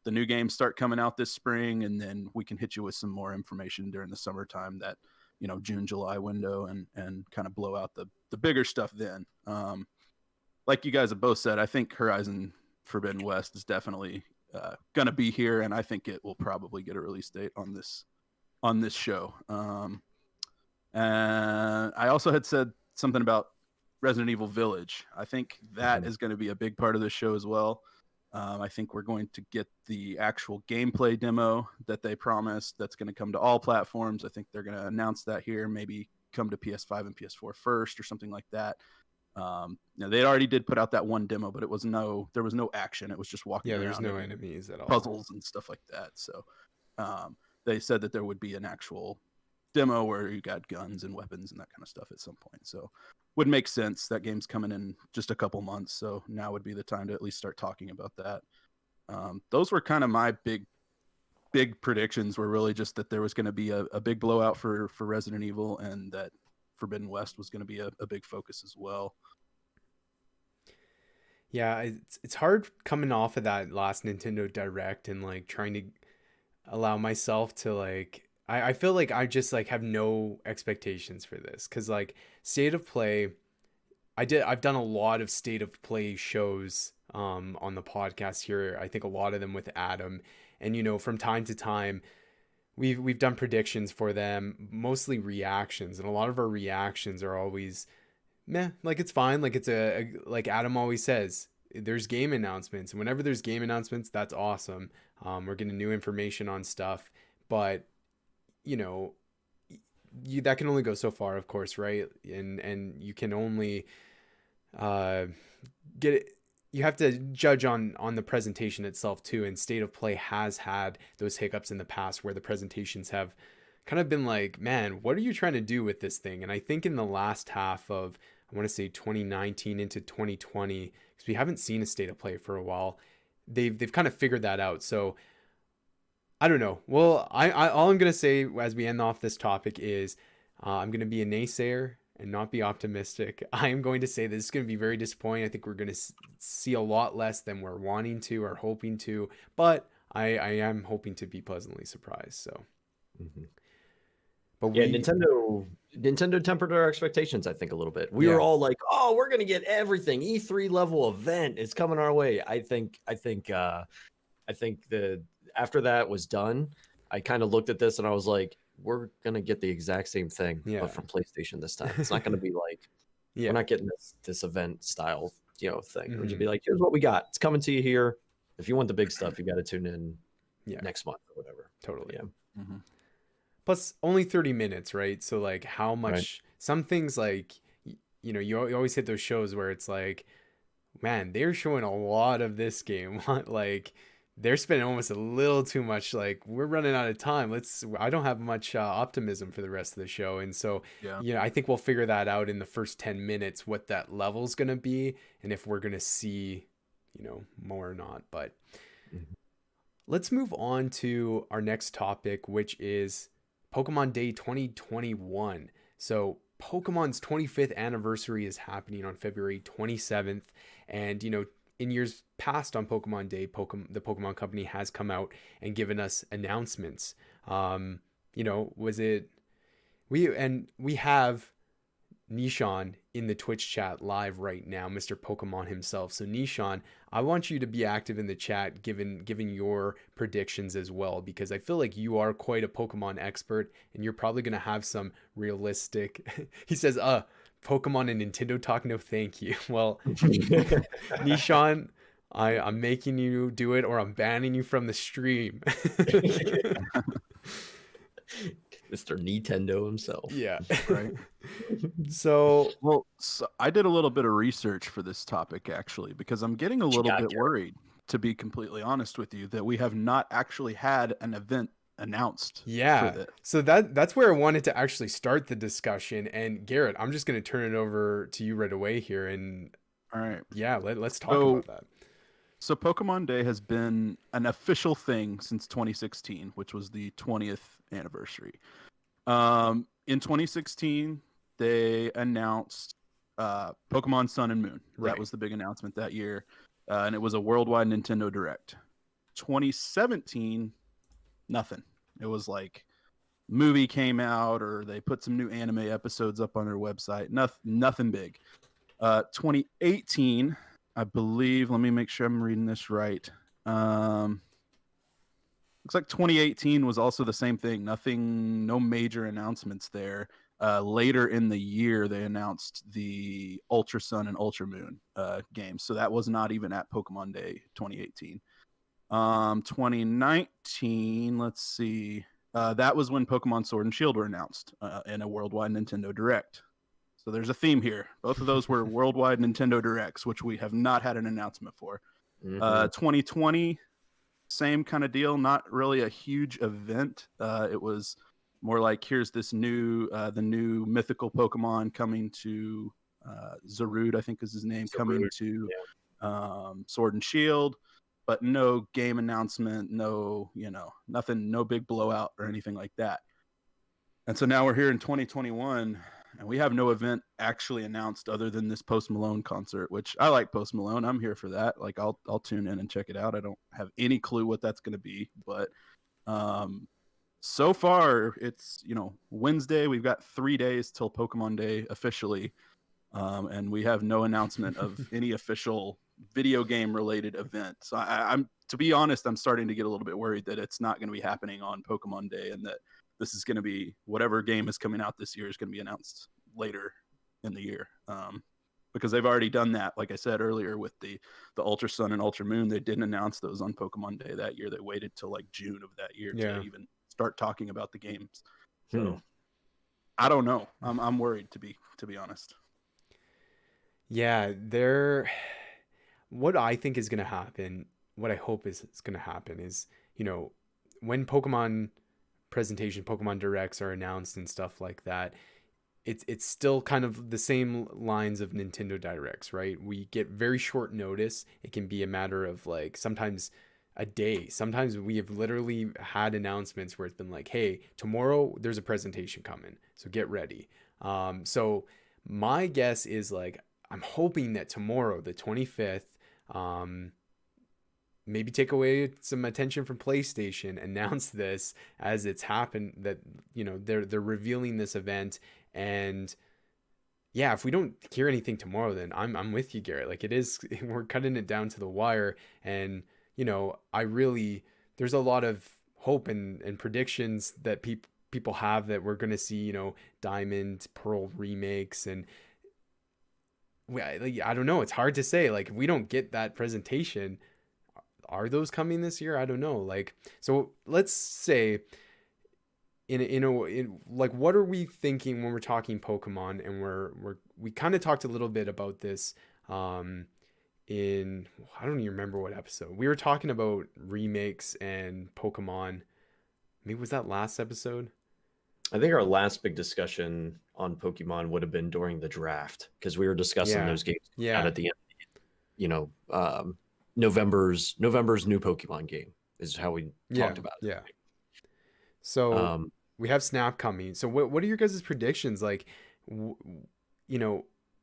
the new games start coming out this spring, and then we can hit you with some more information during the summertime, that June, July window, and kind of blow out the bigger stuff then. Like you guys have both said, I think Horizon Forbidden West is definitely gonna be here, and I think it will probably get a release date on this show. And I also had said something about Resident Evil Village. I think that is going to be a big part of the show as well. I think we're going to get the actual gameplay demo that they promised that's going to come to all platforms. I think they're going to announce that here, maybe come to PS5 and PS4 first or something like that. They already did put out that one demo, but there was no action. It was just walking around. Yeah, there's no enemies at all. Puzzles and stuff like that. So they said that there would be an actual demo where you got guns and weapons and that kind of stuff at some point. So would make sense. That game's coming in just a couple months, so now would be the time to at least start talking about that. Those were kind of my big predictions, were really just that there was going to be a big blowout for Resident Evil, and that Forbidden West was going to be a big focus as well. Yeah, it's hard coming off of that last Nintendo Direct and like trying to allow myself to like I feel like I just like have no expectations for this because like State of Play, I've done a lot of State of Play shows on the podcast here. I think a lot of them with Adam, and from time to time we've done predictions for them, mostly reactions, and a lot of our reactions are always meh, like it's fine, like it's like Adam always says, there's game announcements, and whenever there's game announcements, that's awesome. We're getting new information on stuff, but you know that can only go so far, of course, right? And you can only uh get it. You have to judge on the presentation itself too, and State of Play has had those hiccups in the past where the presentations have kind of been like, man, what are you trying to do with this thing? And I think in the last half of, I want to say 2019 into 2020, because we haven't seen a State of Play for a while, they've kind of figured that out. So I don't know. Well, I all I'm gonna say as we end off this topic is I'm gonna be a naysayer and not be optimistic. I am going to say this is going to be very disappointing. I think we're going to see a lot less than we're wanting to or hoping to, but I am hoping to be pleasantly surprised. So, but yeah, Nintendo tempered our expectations, I think, a little bit. We were all like, "Oh, we're gonna get everything. E3 level event is coming our way." I think the after that was done, I kind of looked at this and I was like, "We're gonna get the exact same thing, but from PlayStation this time. It's not gonna be like, we're not getting this event style, thing. It would just be like, here's what we got. It's coming to you here. If you want the big stuff, you got to tune in next month or whatever." Totally. Yeah. Plus, only 30 minutes, right? So, like, how much? Some things, like, you always hit those shows where it's like, man, they're showing a lot of this game. Like, they're spending almost a little too much. Like, we're running out of time. I don't have much optimism for the rest of the show. And so, I think we'll figure that out in the first 10 minutes, what that level's going to be, and if we're going to see, more or not. But let's move on to our next topic, which is Pokemon Day 2021. So Pokemon's 25th anniversary is happening on February 27th. And, in years past on Pokemon Day, the Pokemon Company has come out and given us announcements. We have Nishan in the Twitch chat live right now, Mr. Pokemon himself. So Nishan, I want you to be active in the chat, given your predictions as well, because I feel like you are quite a Pokemon expert, and you're probably going to have some realistic. He says, Pokemon and Nintendo talk, no thank you. Well, Nishan, I'm making you do it, or I'm banning you from the stream. Mr. Nintendo himself. Yeah. Right. So I did a little bit of research for this topic, actually, because I'm getting a little bit worried, to be completely honest with you, that we have not actually had an event announced. Yeah. So that's where I wanted to actually start the discussion. And Garrett, I'm just going to turn it over to you right away here. And all right. Yeah, let's talk about that. So Pokemon Day has been an official thing since 2016, which was the 20th anniversary. In 2016, they announced Pokemon Sun and Moon. Right. That was the big announcement that year. And it was a worldwide Nintendo Direct. 2017, nothing. It was like movie came out, or they put some new anime episodes up on their website. Nothing big. 2018, I believe, let me make sure I'm reading this right. Looks like 2018 was also the same thing. No major announcements there. Later in the year, they announced the Ultra Sun and Ultra Moon games. So that was not even at Pokemon Day 2018. 2019, let's see. That was when Pokemon Sword and Shield were announced in a worldwide Nintendo Direct. So there's a theme here. Both of those were worldwide Nintendo Directs, which we have not had an announcement for. 2020, same kind of deal. Not really a huge event. It was more like, here's this the new mythical Pokemon coming to Zarude, I think is his name, coming to Sword and Shield, but no game announcement, no, nothing, no big blowout or anything like that. And so now we're here in 2021. And we have no event actually announced other than this Post Malone concert, which I like Post Malone. I'm here for that. Like I'll tune in and check it out. I don't have any clue what that's going to be, but so far it's, Wednesday. We've got 3 days till Pokemon Day officially. And we have no announcement of any official video game related event. So I'm, to be honest, I'm starting to get a little bit worried that it's not going to be happening on Pokemon Day, and that this is going to be whatever game is coming out this year is going to be announced later in the year. Because they've already done that. Like I said earlier, with the Ultra Sun and Ultra Moon, they didn't announce those on Pokemon Day that year. They waited till like June of that year to even start talking about the games. So I don't know. I'm worried, to be honest. Yeah, what I think is going to happen, what I hope is going to happen is, when Pokemon Pokemon Directs are announced and stuff like that, it's still kind of the same lines of Nintendo Directs, right? We get very short notice. It can be a matter of like sometimes a day. Sometimes we have literally had announcements where it's been like, hey, tomorrow there's a presentation coming, so get ready. So my guess is like, I'm hoping that tomorrow, the 25th, maybe take away some attention from PlayStation, announce this as it's happened, that, they're revealing this event. And yeah, if we don't hear anything tomorrow, then I'm with you, Garrett. Like, we're cutting it down to the wire. And, there's a lot of hope and predictions that people have that we're going to see, Diamond, Pearl remakes, and I don't know. It's hard to say. Like, if we don't get that presentation, are those coming this year? I don't know. Like, so let's say in like, what are we thinking when we're talking Pokemon? And we kind of talked a little bit about this in, I don't even remember what episode. We were talking about remakes and Pokemon. Maybe was that last episode? I think our last big discussion on Pokemon would have been during the draft, because we were discussing those games out at the end. November's new Pokemon game is how we talked about it. Yeah. So we have Snap coming. So what are your guys' predictions? Like,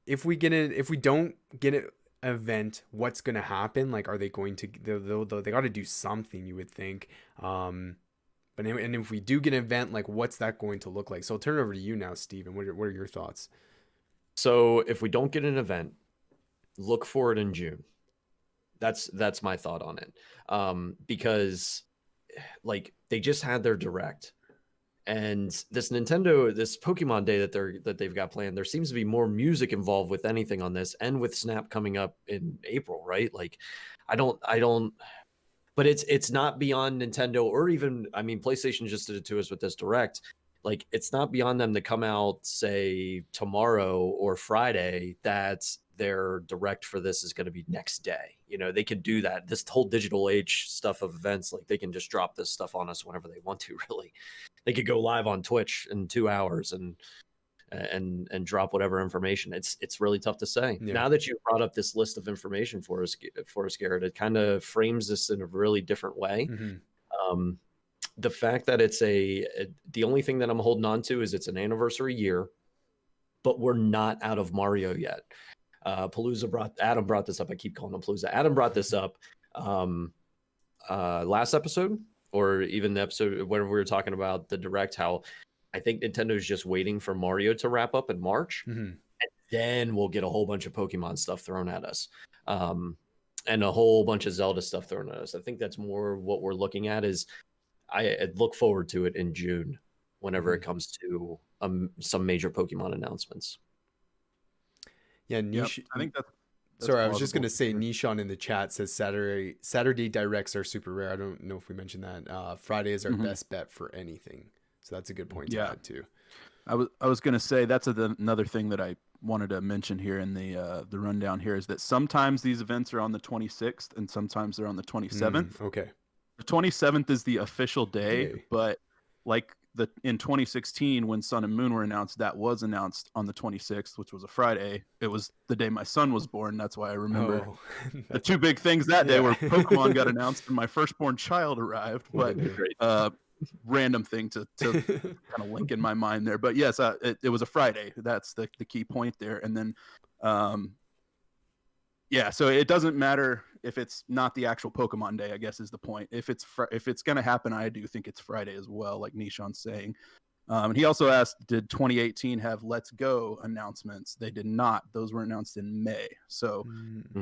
if we don't get an event, what's going to happen? Like, are they going to, they got to do something, you would think. But if we do get an event, like, what's that going to look like? So I'll turn it over to you now, Steven. What are your thoughts? So if we don't get an event, look for it in June. That's my thought on it. Because like, they just had their Direct, and this Pokemon Day that they've got planned, there seems to be more music involved with anything on this, and with Snap coming up in April, right? Like, I don't. But it's not beyond Nintendo, or even, I mean, PlayStation just did it to us with this Direct. Like, it's not beyond them to come out, say, tomorrow or Friday, that their Direct for this is going to be next day. They could do that. This whole digital age stuff of events, like, they can just drop this stuff on us whenever they want to, really. They could go live on Twitch in 2 hours and drop whatever information. It's really tough to say. Yeah. Now that you brought up this list of information for us, Garrett, it kind of frames this in a really different way. Mm-hmm. The fact that it's the only thing that I'm holding on to is it's an anniversary year, but we're not out of Mario yet. Adam brought this up. I keep calling him Palooza. Adam brought this up last episode, or even the episode when we were talking about the Direct, how I think Nintendo's just waiting for Mario to wrap up in March, mm-hmm. and then we'll get a whole bunch of Pokemon stuff thrown at us, and a whole bunch of Zelda stuff thrown at us. I think that's more what we're looking at. Is I look forward to it in June, whenever mm-hmm. it comes to some major Pokemon announcements. Yeah, Nish. Yep, I think that's sorry, I was just going to say, Nishon in the chat says Saturday Directs are super rare. I don't know if we mentioned that. Friday is our mm-hmm. best bet for anything. So that's a good point to add too. I was going to say that's another thing that I wanted to mention here in the rundown here, is that sometimes these events are on the 26th and sometimes they're on the 27th. Okay. The 27th is the official day, but like in 2016 when Sun and Moon were announced, that was announced on the 26th, which was a Friday. It was the day my son was born. That's why I remember the two big things that day were Pokemon got announced and my firstborn child arrived. But random thing to kind of link in my mind there. But yes, it was a Friday. That's the key point there. And then so it doesn't matter if it's not the actual Pokemon Day, I guess is the point. If it's going to happen, I do think it's Friday as well, like Nishan's saying. And he also asked, did 2018 have Let's Go announcements? They did not. Those were announced in May. So,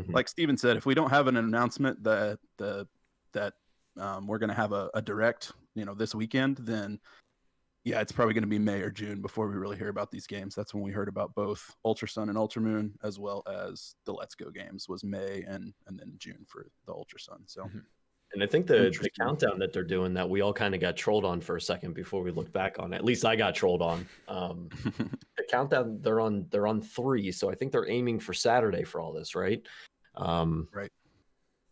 like Steven said, if we don't have an announcement that we're going to have a direct, this weekend, then yeah, it's probably going to be May or June before we really hear about these games. That's when we heard about both Ultra Sun and Ultra Moon, as well as the Let's Go games was May and then June for the Ultra Sun. So. And I think the countdown that they're doing that we all kind of got trolled on for a second before we looked back on it. At least I got trolled on. The countdown they're on 3, so I think they're aiming for Saturday for all this, right? Right.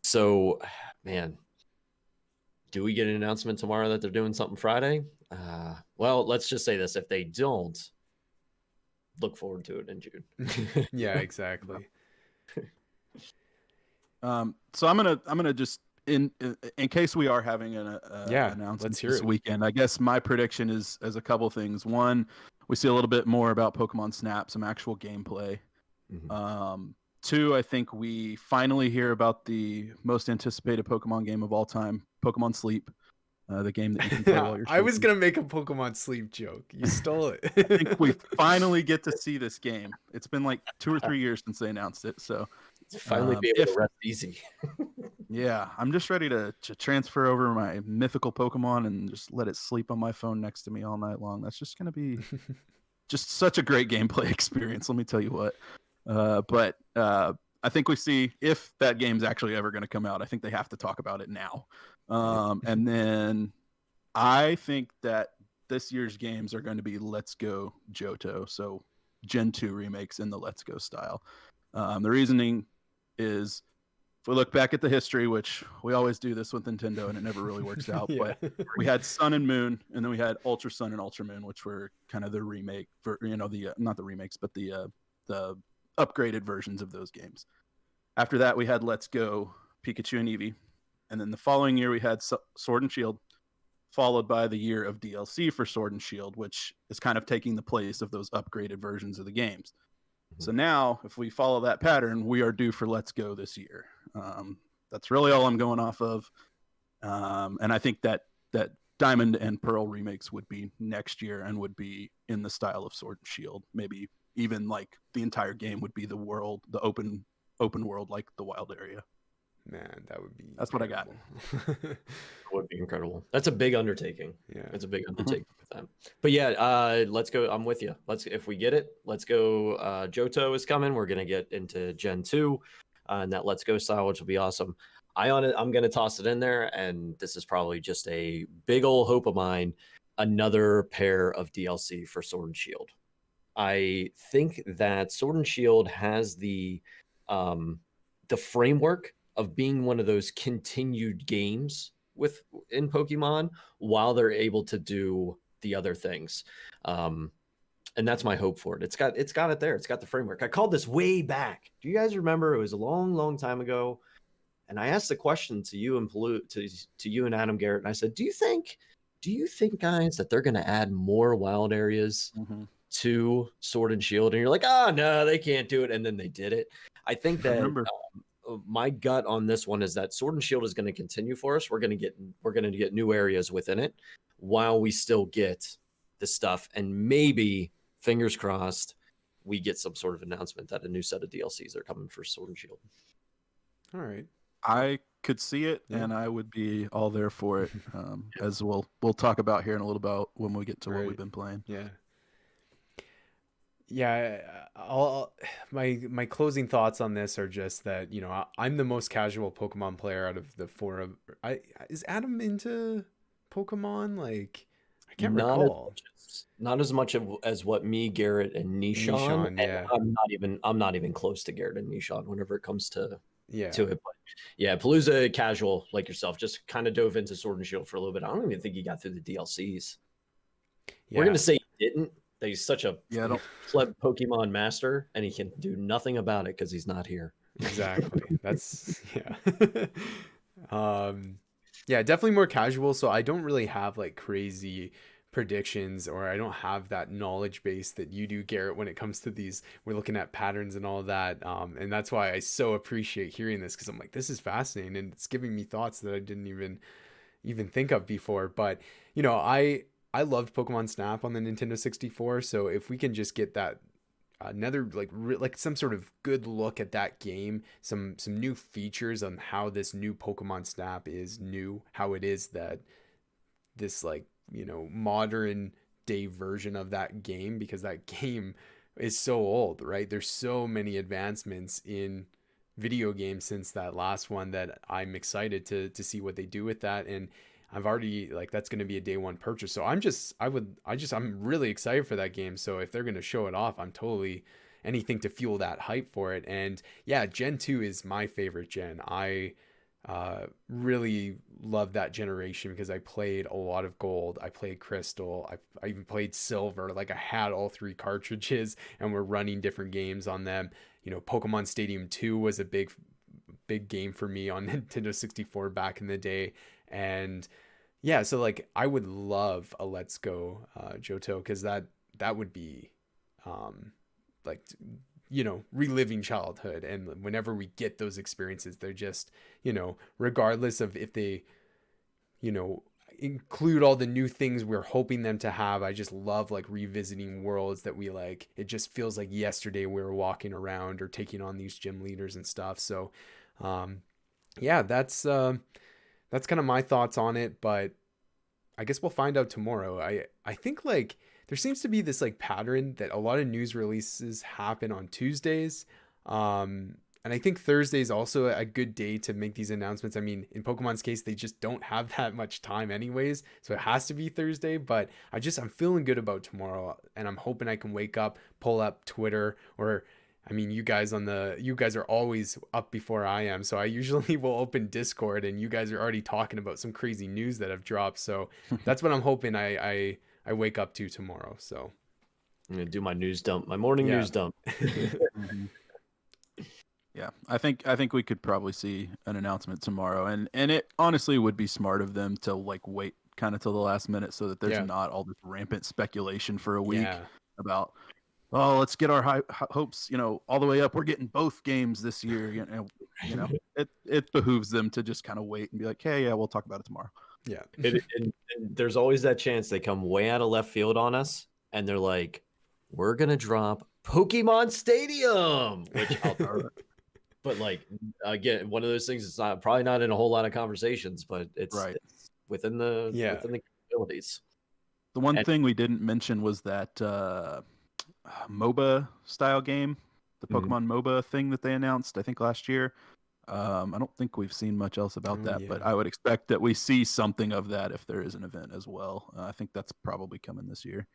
So, man, do we get an announcement tomorrow that they're doing something Friday? Well, let's just say this: if they don't, look forward to it in June. Yeah, exactly. So I'm gonna just. In case we are having an announcement this weekend, I guess my prediction is as a couple things. One, we see a little bit more about Pokemon Snap, some actual gameplay. Two, I think we finally hear about the most anticipated Pokemon game of all time, Pokemon Sleep, the game that you can play while you're sleeping. I was gonna make a Pokemon Sleep joke. You stole it. I think we finally get to see this game. It's been like 2 or 3 years since they announced it, so finally be able to rest easy. Yeah, I'm just ready to transfer over my mythical Pokemon and just let it sleep on my phone next to me all night long. That's just going to be just such a great gameplay experience, let me tell you what. But I think we see if that game's actually ever going to come out, I think they have to talk about it now. And then I think that this year's games are going to be Let's Go Johto, so Gen 2 remakes in the Let's Go style. The reasoning is, if we look back at the history, which we always do this with Nintendo and it never really works out, but we had Sun and Moon, and then we had Ultra Sun and Ultra Moon, which were kind of the remake for, not the remakes, but the upgraded versions of those games. After that, we had Let's Go Pikachu and Eevee. And then the following year, we had Sword and Shield, followed by the year of DLC for Sword and Shield, which is kind of taking the place of those upgraded versions of the games. So now, if we follow that pattern, we are due for Let's Go this year. That's really all I'm going off of. And I think that Diamond and Pearl remakes would be next year and would be in the style of Sword and Shield. Maybe even like the entire game would be the open world, like the wild area. Man, that would be. That's incredible. What I got. That would be incredible. That's a big undertaking. Yeah, it's a big undertaking with that. But yeah, Let's Go. I'm with you. If we get it, Let's Go. Johto is coming. We're gonna get into Gen 2, and that Let's Go style, which will be awesome. I'm gonna toss it in there, and this is probably just a big old hope of mine. Another pair of DLC for Sword and Shield. I think that Sword and Shield has the framework of being one of those continued games in Pokemon while they're able to do the other things. And that's my hope for it. It's got it there. It's got the framework. I called this way back. Do you guys remember? It was a long, long time ago. And I asked the question to you and to you and Adam, Garrett, and I said, do you think, guys, that they're going to add more wild areas to Sword and Shield? And you're like, oh, no, they can't do it. And then they did it. I think that my gut on this one is that Sword and Shield is going to continue for us. We're going to get new areas within it while we still get the stuff, and maybe, fingers crossed, we get some sort of announcement that a new set of DLCs are coming for Sword and Shield. All right. I could see it, and I would be all there for it, as we'll talk about here in a little bit when we get to what we've been playing. Yeah, my closing thoughts on this are just that, I'm the most casual Pokemon player out of the four of. Is Adam into Pokemon? Like, I can't recall. Not as much as what me, Garrett, and Nishan. Yeah. I'm not even close to Garrett and Nishan whenever it comes to it. But yeah, Palooza casual like yourself, just kind of dove into Sword and Shield for a little bit. I don't even think he got through the DLCs. We're gonna say he didn't. That he's such a pleb Pokemon master, and he can do nothing about it because he's not here. Exactly. That's definitely more casual. So I don't really have like crazy predictions, or I don't have that knowledge base that you do, Garrett, when it comes to these. We're looking at patterns and all that. And that's why I so appreciate hearing this, because I'm like, this is fascinating and it's giving me thoughts that I didn't even think of before. But I loved Pokemon Snap on the Nintendo 64, so if we can just get that another like some sort of good look at that game, some new features on how this new Pokemon Snap is new, how it is that this modern day version of that game, because that game is so old, right? There's so many advancements in video games since that last one that I'm excited to see what they do with that. And I've already that's going to be a day one purchase. So I'm really excited for that game. So if they're going to show it off, I'm totally anything to fuel that hype for it. And yeah, Gen 2 is my favorite gen. I really love that generation because I played a lot of Gold. I played Crystal. I even played Silver. Like I had all three cartridges and we're running different games on them. Pokemon Stadium 2 was a big game for me on Nintendo 64 back in the day. And yeah, so I would love a Let's Go Johto, because that would be like reliving childhood. And whenever we get those experiences, they're just regardless of if they include all the new things we're hoping them to have. I just love revisiting worlds that we it just feels like yesterday we were walking around or taking on these gym leaders and stuff. So yeah, that's kind of my thoughts on it, but I guess we'll find out tomorrow. I think there seems to be this pattern that a lot of news releases happen on Tuesdays. And I think Thursday is also a good day to make these announcements. I mean, in Pokemon's case, they just don't have that much time anyways, so it has to be Thursday. But I'm feeling good about tomorrow, and I'm hoping I can wake up, pull up Twitter, or I mean, you guys are always up before I am, so I usually will open Discord, and you guys are already talking about some crazy news that have dropped. So that's what I'm hoping I wake up to tomorrow. So I'm gonna do my news dump, my morning news dump. Mhm. Yeah, I think we could probably see an announcement tomorrow, and it honestly would be smart of them to wait kind of till the last minute so that there's not all this rampant speculation for a week about, oh, let's get our hopes all the way up. We're getting both games this year. It behooves them to just kind of wait and be like, hey, yeah, we'll talk about it tomorrow. Yeah, and there's always that chance they come way out of left field on us, and they're like, we're gonna drop Pokemon Stadium, which but again, one of those things. It's probably not in a whole lot of conversations, but it's within the capabilities. The one thing we didn't mention was that MOBA style game, the Pokemon MOBA thing that they announced, I think last year. I don't think we've seen much else about that, but I would expect that we see something of that if there is an event as well. I think that's probably coming this year.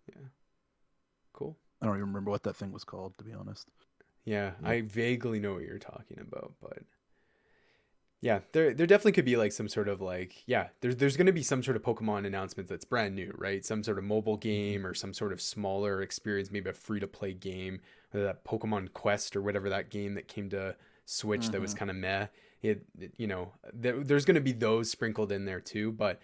Yeah. Cool. I don't even remember what that thing was called, to be honest. Yeah, I vaguely know what you're talking about, but yeah, there definitely could be some sort of there's going to be some sort of Pokemon announcement that's brand new, right? Some sort of mobile game or some sort of smaller experience, maybe a free to play game, whether that Pokemon Quest or whatever that game that came to Switch that was kind of meh. There's going to be those sprinkled in there too, but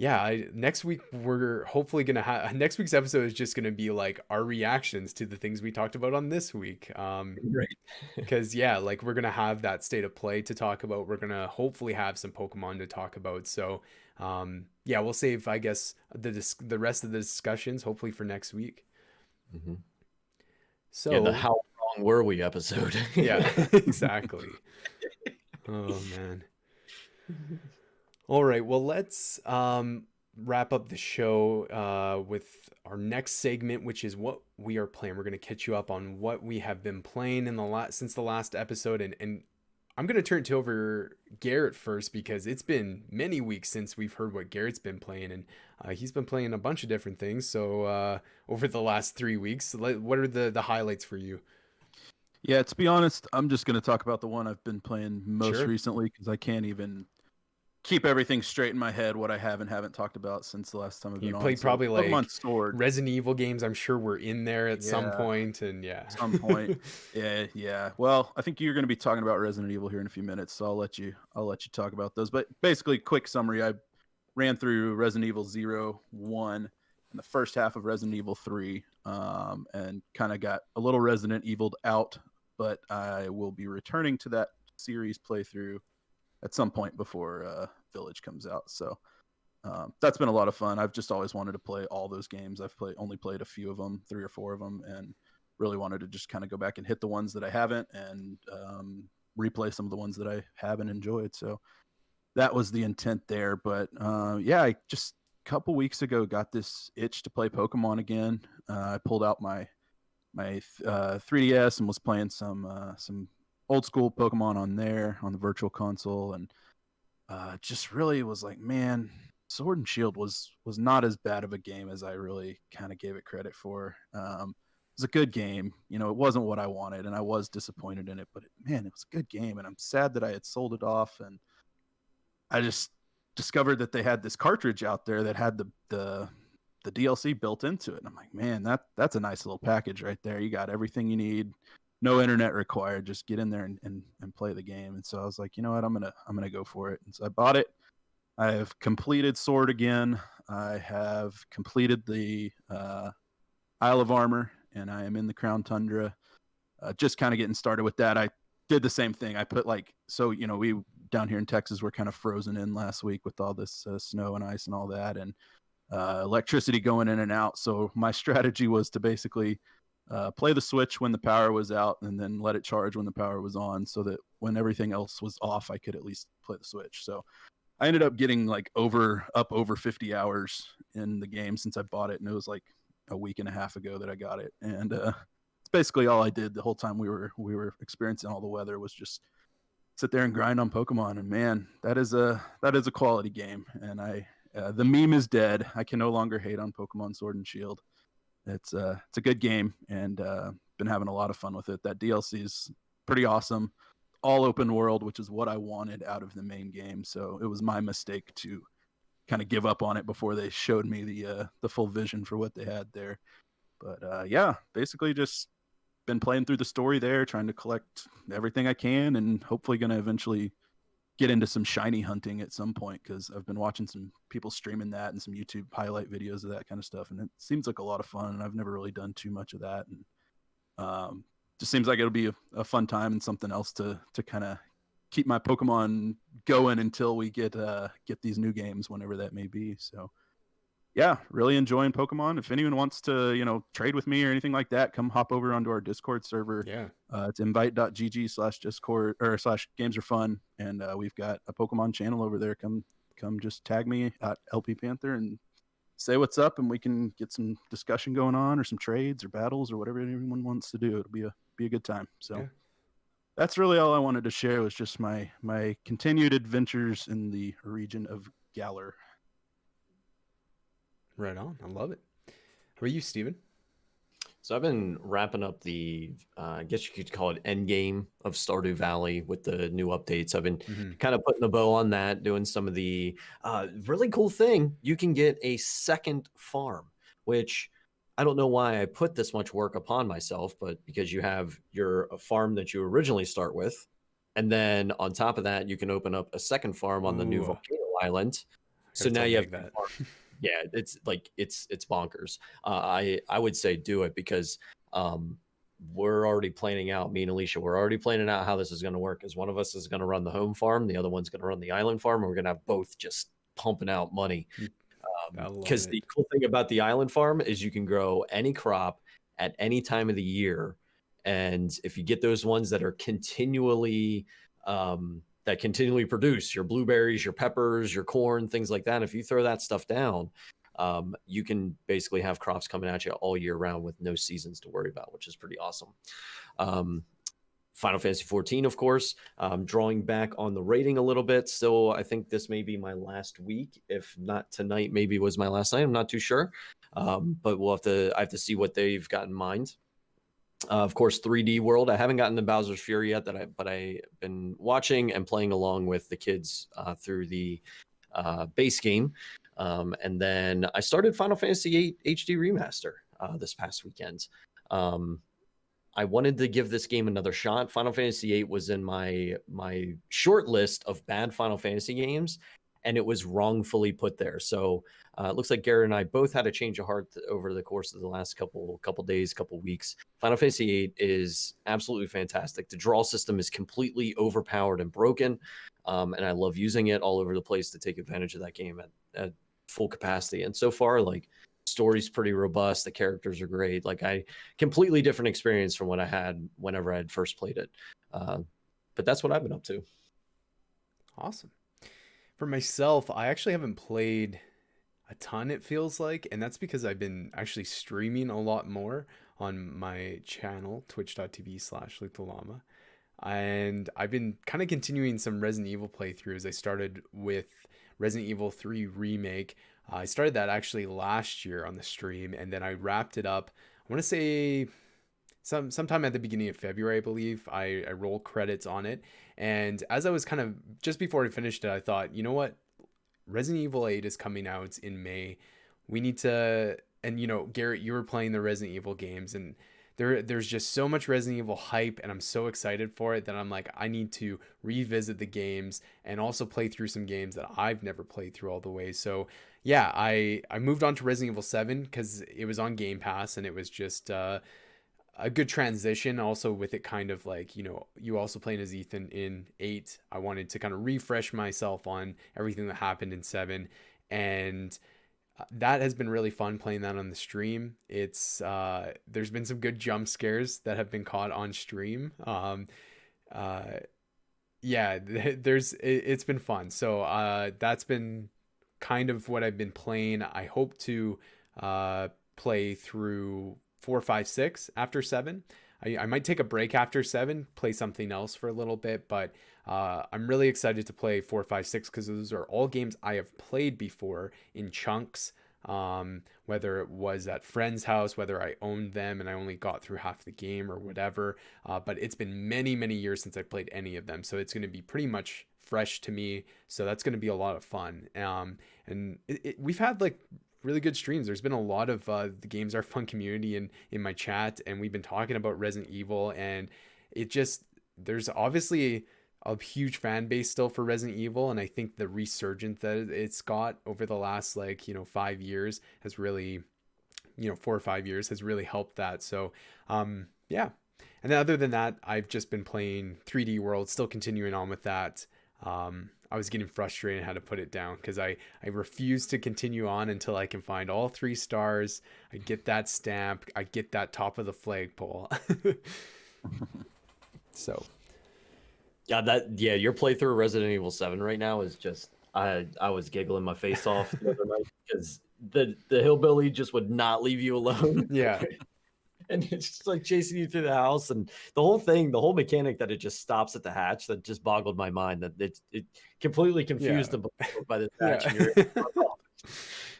yeah, next week we're hopefully gonna have next week's episode is just gonna be our reactions to the things we talked about on this week. Right. Because we're gonna have that state of play to talk about. We're gonna hopefully have some Pokemon to talk about. So yeah, we'll save I guess the rest of the discussions hopefully for next week. Mm-hmm. So the how wrong were we episode? Yeah, exactly. Oh man. All right, well, let's wrap up the show with our next segment, which is what we are playing. We're going to catch you up on what we have been playing since the last episode, and I'm going to turn it over Garrett first because it's been many weeks since we've heard what Garrett's been playing, and he's been playing a bunch of different things. So over the last 3 weeks, what are the highlights for you? Yeah, to be honest, I'm just going to talk about the one I've been playing most recently because I can't even keep everything straight in my head what I haven't talked about since the last time I've been on. You played probably Pokemon Sword. Resident Evil games, I'm sure were in there at some point, and some point. Yeah. Well, I think you're going to be talking about Resident Evil here in a few minutes, so I'll let you talk about those. But basically, quick summary: I ran through Resident Evil 0, 1, and the first half of Resident Evil 3, and kind of got a little Resident Evil'd out, but I will be returning to that series playthrough at some point before Village comes out. So that's been a lot of fun. I've just always wanted to play all those games. I've only played a few of them, 3 or 4 of them, and really wanted to just kind of go back and hit the ones that I haven't and replay some of the ones that I haven't enjoyed. So that was the intent there. But yeah, I just a couple weeks ago got this itch to play Pokemon again. I pulled out my 3DS and was playing some old school Pokemon on there on the Virtual Console, and just really was like, man, Sword and Shield was not as bad of a game as I really kind of gave it credit for. It was a good game. You know, it wasn't what I wanted, and I was disappointed in it, but man, it was a good game, and I'm sad that I had sold it off. And I just discovered that they had this cartridge out there that had the DLC built into it. And I'm like, man, that's a nice little package right there. You got everything you need, no internet required. Just get in there and play the game. And so I was like, you know what, I'm gonna go for it. And so I bought it. I have completed Sword again. I have completed the Isle of Armor, and I am in the Crown Tundra. Just kind of getting started with that. I did the same thing. I put we down here in Texas were kind of frozen in last week with all this snow and ice and all that, and electricity going in and out. So my strategy was to basically play the Switch when the power was out and then let it charge when the power was on, so that when everything else was off, I could at least play the Switch. So I ended up getting like over 50 hours in the game since I bought it, and it was like a week and a half ago that I got it. And it's basically all I did the whole time we were experiencing all the weather was just sit there and grind on Pokemon. And man, that is a quality game. And the meme is dead. I can no longer hate on Pokemon Sword and Shield. It's a good game, and been having a lot of fun with it. That DLC is pretty awesome. All open world, which is what I wanted out of the main game. So it was my mistake to kind of give up on it before they showed me the full vision for what they had there. But yeah, basically just been playing through the story there, trying to collect everything I can, and hopefully going to eventually get into some shiny hunting at some point, because I've been watching some people streaming that and some YouTube highlight videos of that kind of stuff, and it seems like a lot of fun, and I've never really done too much of that. And just seems like it'll be a fun time and something else to kind of keep my Pokemon going until we get these new games, whenever that may be. So yeah, really enjoying Pokemon. If anyone wants to, trade with me or anything like that, come hop over onto our Discord server. Yeah. It's invite.gg/Discord or /GamesAreFun. And we've got a Pokemon channel over there. Come just tag me at LP Panther and say what's up, and we can get some discussion going on, or some trades or battles or whatever anyone wants to do. It'll be a good time. So yeah. That's really all I wanted to share, was just my continued adventures in the region of Galar. Right on. I love it. How are you, Steven? So I've been wrapping up the, I guess you could call it end game of Stardew Valley with the new updates. I've been kind of putting a bow on that, doing some of the really cool thing. You can get a second farm, which I don't know why I put this much work upon myself, but because you have a farm that you originally start with, and then on top of that, you can open up a second farm on the new volcano island. So now you have that. Yeah, it's like it's bonkers. I would say do it, because we're already planning out. Me and Alicia, we're already planning out how this is going to work. Is one of us is going to run the home farm, the other one's going to run the island farm, and we're going to have both just pumping out money. Because the cool thing about the island farm is you can grow any crop at any time of the year, and if you get those ones that are continually produce your blueberries, your peppers, your corn, things like that, if you throw that stuff down, you can basically have crops coming at you all year round with no seasons to worry about, which is pretty awesome. Final Fantasy 14, of course, drawing back on the rating a little bit. So I think this may be my last week. If not tonight, maybe was my last night. I'm not too sure. But I have to see what they've got in mind. Of course, 3D World. I haven't gotten the Bowser's Fury yet, but I've been watching and playing along with the kids through the base game. And then I started Final Fantasy VIII HD Remaster this past weekend. I wanted to give this game another shot. Final Fantasy VIII was in my short list of bad Final Fantasy games, and it was wrongfully put there. So it looks like Garrett and I both had a change of heart over the course of the last couple days, couple weeks. Final Fantasy VIII is absolutely fantastic. The draw system is completely overpowered and broken, and I love using it all over the place to take advantage of that game at full capacity. And so far, like, story's pretty robust, the characters are great. Like, I completely different experience from what I had whenever I had first played it. But that's what I've been up to. Awesome. For myself, I actually haven't played a ton, it feels like, and that's because I've been actually streaming a lot more on my channel, twitch.tv/LukeTheLllama. And I've been kind of continuing some Resident Evil playthroughs. I started with Resident Evil 3 Remake. I started that actually last year on the stream, and then I wrapped it up, I want to say sometime at the beginning of February, I believe. I rolled credits on it. And as I was kind of, just before I finished it, I thought, you know what? Resident Evil 8 is coming out in May. We need to, and Garrett, you were playing the Resident Evil games, and there's just so much Resident Evil hype, and I'm so excited for it that I'm like, I need to revisit the games and also play through some games that I've never played through all the way. So yeah, I moved on to Resident Evil 7 because it was on Game Pass, and it was just a good transition. Also with it kind of like, you also playing as Ethan in 8. I wanted to kind of refresh myself on everything that happened in 7, and that has been really fun playing that on the stream. It's there's been some good jump scares that have been caught on stream. Yeah, it's been fun. So that's been kind of what I've been playing. I hope to play through 4, 5, 6 after 7. I might take a break after 7, play something else for a little bit, but I'm really excited to play 4, 5, 6 because those are all games I have played before in chunks. Whether it was at friends' house, whether I owned them and I only got through half the game or whatever. But it's been many, many years since I played any of them, so it's going to be pretty much fresh to me. So that's going to be a lot of fun. And we've had like really good streams. There's been a lot of the Games Are Fun community in my chat, and we've been talking about Resident Evil, and there's obviously a huge fan base still for Resident Evil, and I think the resurgence that it's got over the last 5 years has really 4 or 5 years has really helped that. So yeah. And then other than that, I've just been playing 3D World, still continuing on with that. I was getting frustrated and had to put it down because I refuse to continue on until I can find all 3 stars. I get that stamp. I get that top of the flagpole. So. Yeah, your playthrough of Resident Evil 7 right now is just, I was giggling my face off the other night because the hillbilly just would not leave you alone. Yeah. And it's just like chasing you through the house, and the whole mechanic that it just stops at the hatch, that just boggled my mind, that it completely confused them by the hatch. Yeah. And you're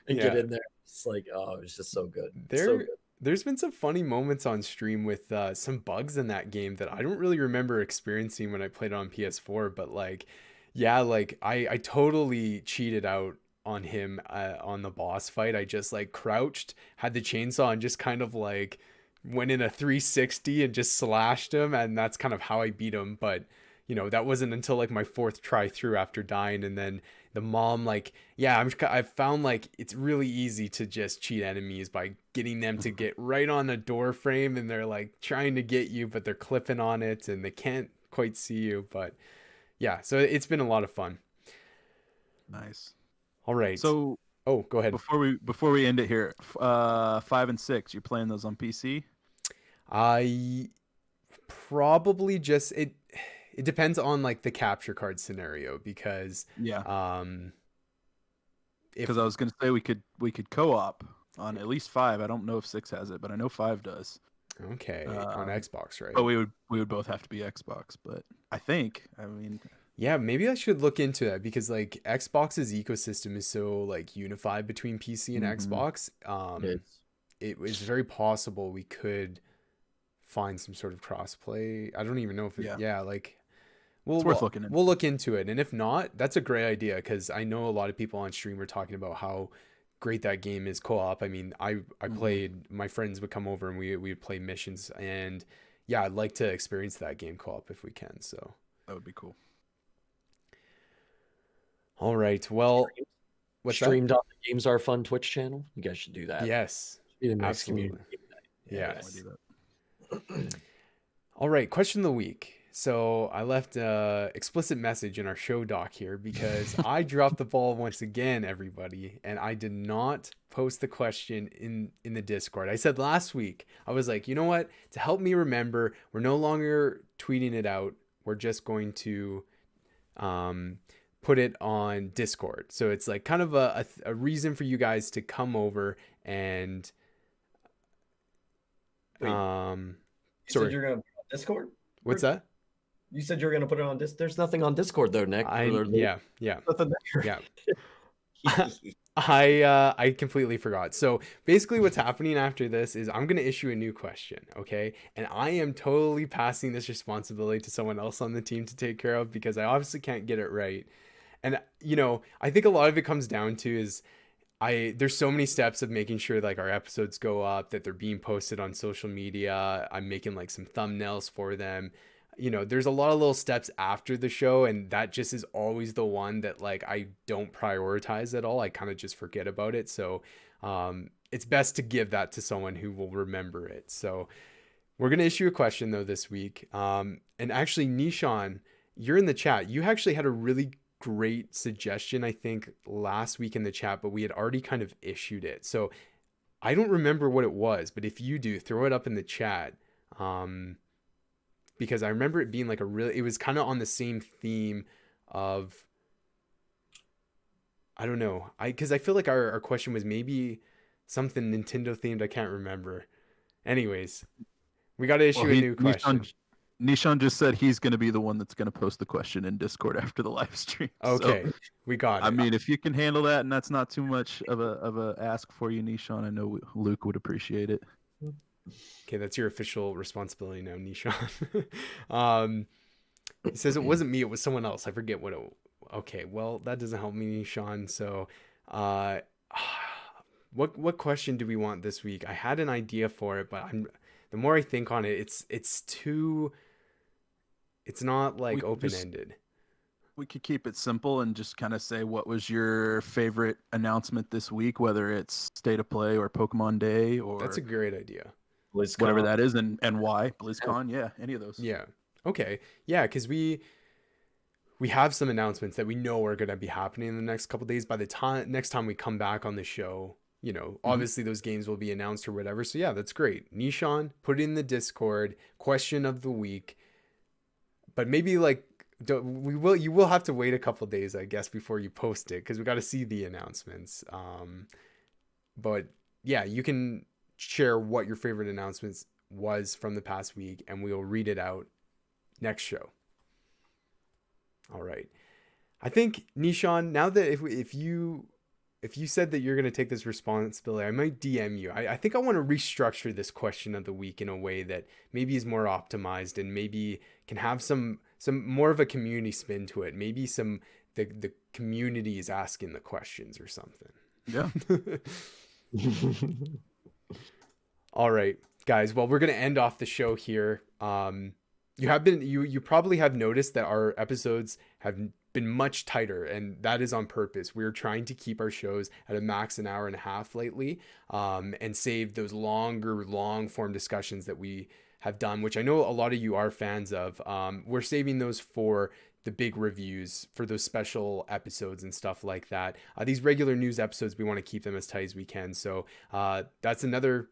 and get in there. It's like, oh, it's just so good. So good. There's been some funny moments on stream with some bugs in that game that I don't really remember experiencing when I played it on PS4, but I totally cheated out on him on the boss fight. I just crouched, had the chainsaw, and just kind of went in a 360 and just slashed him, and that's kind of how I beat him. But that wasn't until my 4th try through after dying. And then the mom, I've found it's really easy to just cheat enemies by getting them to get right on a door frame, and they're trying to get you, but they're clipping on it and they can't quite see you. But yeah, so it's been a lot of fun. Nice. All right. So go ahead. Before we end it here, 5 and 6, you're playing those on PC? I probably just it depends on the capture card scenario, because Yeah. If Because I was gonna say we could co-op on at least 5. I don't know if 6 has it, but I know 5 does. okay, on Xbox, right? But we would both have to be Xbox. But I mean, yeah, maybe I should look into that, because Xbox's ecosystem is so unified between PC and Xbox. It was very possible we could find some sort of crossplay. I don't even know if it's worth looking into. We'll look into it, and if not, that's a great idea, because I know a lot of people on stream were talking about how great that game is co-op. I mean, I played, my friends would come over and we would play missions, and yeah, I'd like to experience that game co-op if we can. So that would be cool. All right. Well, what's that? Streamed on the Games Are Fun Twitch channel. You guys should do that. Yes, Be a nice absolutely. community night. Yeah. Definitely do that. All right, question of the week. So I left a explicit message in our show doc here because I dropped the ball once again, everybody, and I did not post the question in the Discord. I said last week, I was like, you know what? To help me remember, we're no longer tweeting it out. We're just going to put it on Discord. So it's like kind of a reason for you guys to come over and Wait, you said you're gonna put it on Discord? What's that? You said you're gonna put it on Discord. There's nothing on Discord though, Nick. Yeah. Nothing there. Yeah. I completely forgot. So basically what's happening after this is I'm going to issue a new question, okay? And I am totally passing this responsibility to someone else on the team to take care of because I obviously can't get it right. And I think a lot of it comes down to is there's so many steps of making sure like our episodes go up, that they're being posted on social media. I'm making like some thumbnails for them. There's a lot of little steps after the show, and that just is always the one that like I don't prioritize at all. I kind of just forget about it. So it's best to give that to someone who will remember it. So we're going to issue a question though this week. And actually, Nishan, you're in the chat. You actually had a really great suggestion, I think, last week in the chat, but we had already kind of issued it. So I don't remember what it was, but if you do, throw it up in the chat. Because I remember it being like it was kind of on the same theme of, I don't know. Because I feel like our question was maybe something Nintendo themed. I can't remember. Anyways, we got to issue a new question. Nishan just said he's going to be the one that's going to post the question in Discord after the live stream. Okay, so, we got it. I mean, if you can handle that and that's not too much of a ask for you, Nishan, I know Luke would appreciate it. Okay, that's your official responsibility now, Nishan. He says it wasn't me, it was someone else. I forget what it. Okay, well, that doesn't help me, Nishan. So, what question do we want this week? I had an idea for it, but the more I think on it, it's not like open-ended. We could keep it simple and just kind of say what was your favorite announcement this week, whether it's State of Play or Pokemon Day or that's a great idea. BlizzCon. Whatever that is and why. BlizzCon, yeah, any of those. Yeah. Okay. Yeah, because we have some announcements that we know are going to be happening in the next couple of days. By the next time we come back on the show, obviously those games will be announced or whatever. So yeah, that's great. Nishan, put it in the Discord. Question of the week. But maybe like you will have to wait a couple of days, I guess, before you post it because we got to see the announcements. But yeah, you can share what your favorite announcements was from the past week, and we'll read it out next show. All right. I think Nishan, now that if you said that you're going to take this responsibility, I might DM you. I think I want to restructure this question of the week in a way that maybe is more optimized and maybe can have some more of a community spin to it. Maybe the community is asking the questions or something. Yeah. All right, guys. Well, we're going to end off the show here. You probably have noticed that our episodes have been much tighter, and that is on purpose. We're trying to keep our shows at a max an hour and a half lately, and save those long form discussions that we have done, which I know a lot of you are fans of. We're saving those for the big reviews, for those special episodes and stuff like that. These regular news episodes, we want to keep them as tight as we can. So that's another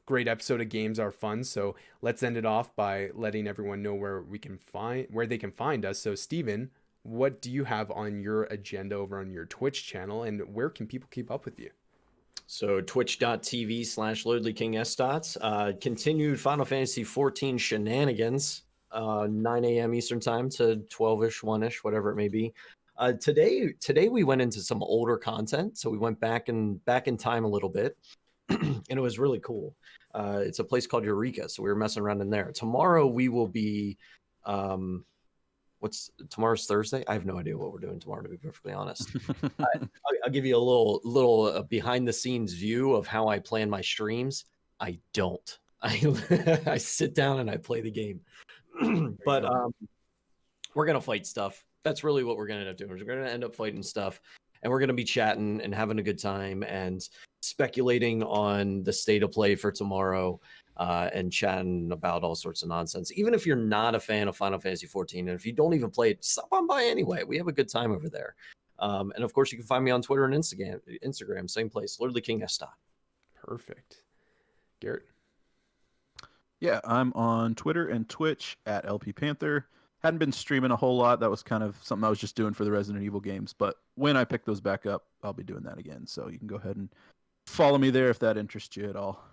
great episode of Games Are Fun. So let's end it off by letting everyone know where they can find us. So Steven, what do you have on your agenda over on your Twitch channel, and where can people keep up with you? So twitch.tv/LordlyKingSdots. Continued Final Fantasy 14 shenanigans, 9 a.m. Eastern time to 12ish, 1ish, whatever it may be. Today we went into some older content, so we went back in time a little bit, and it was really cool. It's a place called Eureka, so we were messing around in there. Tomorrow we will be tomorrow's Thursday? I have no idea what we're doing tomorrow, to be perfectly honest. I'll give you a little behind the scenes view of how I plan my streams. I don't. I sit down and I play the game. But we're gonna fight stuff. That's really what we're going to end up doing. We're going to end up fighting stuff, and we're going to be chatting and having a good time and speculating on the state of play for tomorrow, and chatting about all sorts of nonsense. Even if you're not a fan of Final Fantasy 14, and if you don't even play it, stop on by anyway. We have a good time over there. And of course, you can find me on Twitter and Instagram, same place, Lordly King Estot. Perfect. Garrett? Yeah, I'm on Twitter and Twitch at LP Panther. Hadn't been streaming a whole lot. That was kind of something I was just doing for the Resident Evil games. But when I pick those back up, I'll be doing that again. So you can go ahead and follow me there if that interests you at all.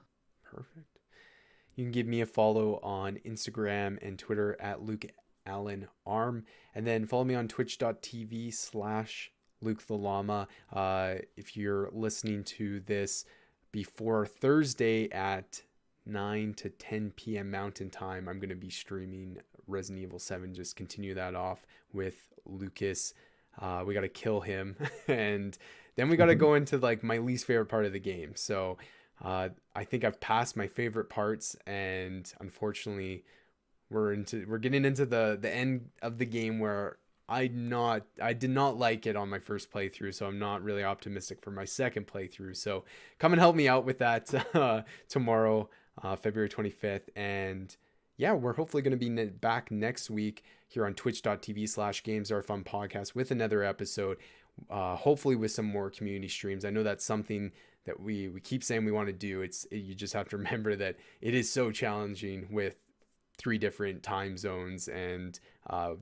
Perfect. You can give me a follow on Instagram and Twitter at Luke Allen Arm. And then follow me on twitch.tv/Luke the Llama. If you're listening to this before Thursday at 9 to 10 p.m. Mountain Time, I'm going to be streaming Resident Evil 7. Just continue that off with Lucas. We got to kill him. And then we got to go into like my least favorite part of the game. So I think I've passed my favorite parts, and unfortunately we're getting into the end of the game where I did not like it on my first playthrough, so I'm not really optimistic for my second playthrough. So come and help me out with that tomorrow, February 25th. And yeah, we're hopefully going to be back next week here on twitch.tv/GamesAreFun podcast with another episode, hopefully with some more community streams. I know that's something that we keep saying we want to do. You just have to remember that it is so challenging with 3 different time zones and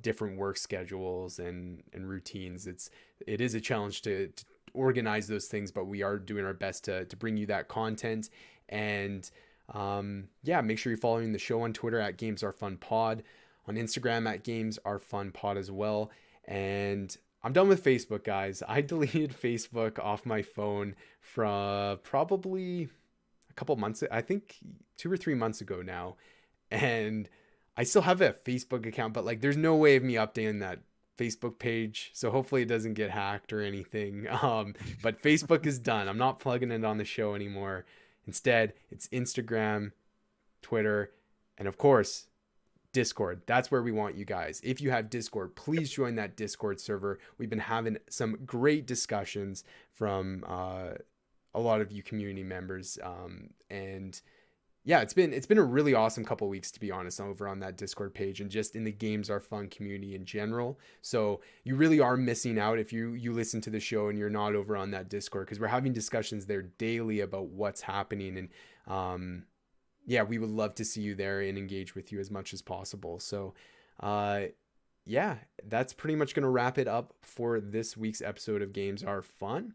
different work schedules and routines. It is a challenge to organize those things, but we are doing our best to bring you that content. And make sure you're following the show on Twitter at GamesAreFunPod, on Instagram at GamesAreFunPod as well. And I'm done with Facebook, guys. I deleted Facebook off my phone from probably a couple months, I think 2 or 3 months ago now. And I still have a Facebook account, but like there's no way of me updating that Facebook page. So hopefully it doesn't get hacked or anything. But Facebook is done. I'm not plugging it on the show anymore. Instead, it's Instagram, Twitter, and of course, Discord. That's where we want you guys. If you have Discord, please join that Discord server. We've been having some great discussions from a lot of you community members. And yeah, it's been a really awesome couple weeks, to be honest, over on that Discord page and just in the Games Are Fun community in general. So you really are missing out if you listen to the show and you're not over on that Discord, because we're having discussions there daily about what's happening. And we would love to see you there and engage with you as much as possible. So that's pretty much going to wrap it up for this week's episode of Games Are Fun.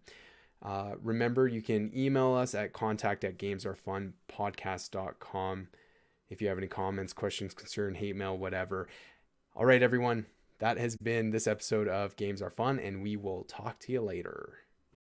Remember, you can email us at contact@gamesarefunpodcast.com if you have any comments, questions, concern, hate mail, whatever. All right, everyone, that has been this episode of Games Are Fun, and we will talk to you later.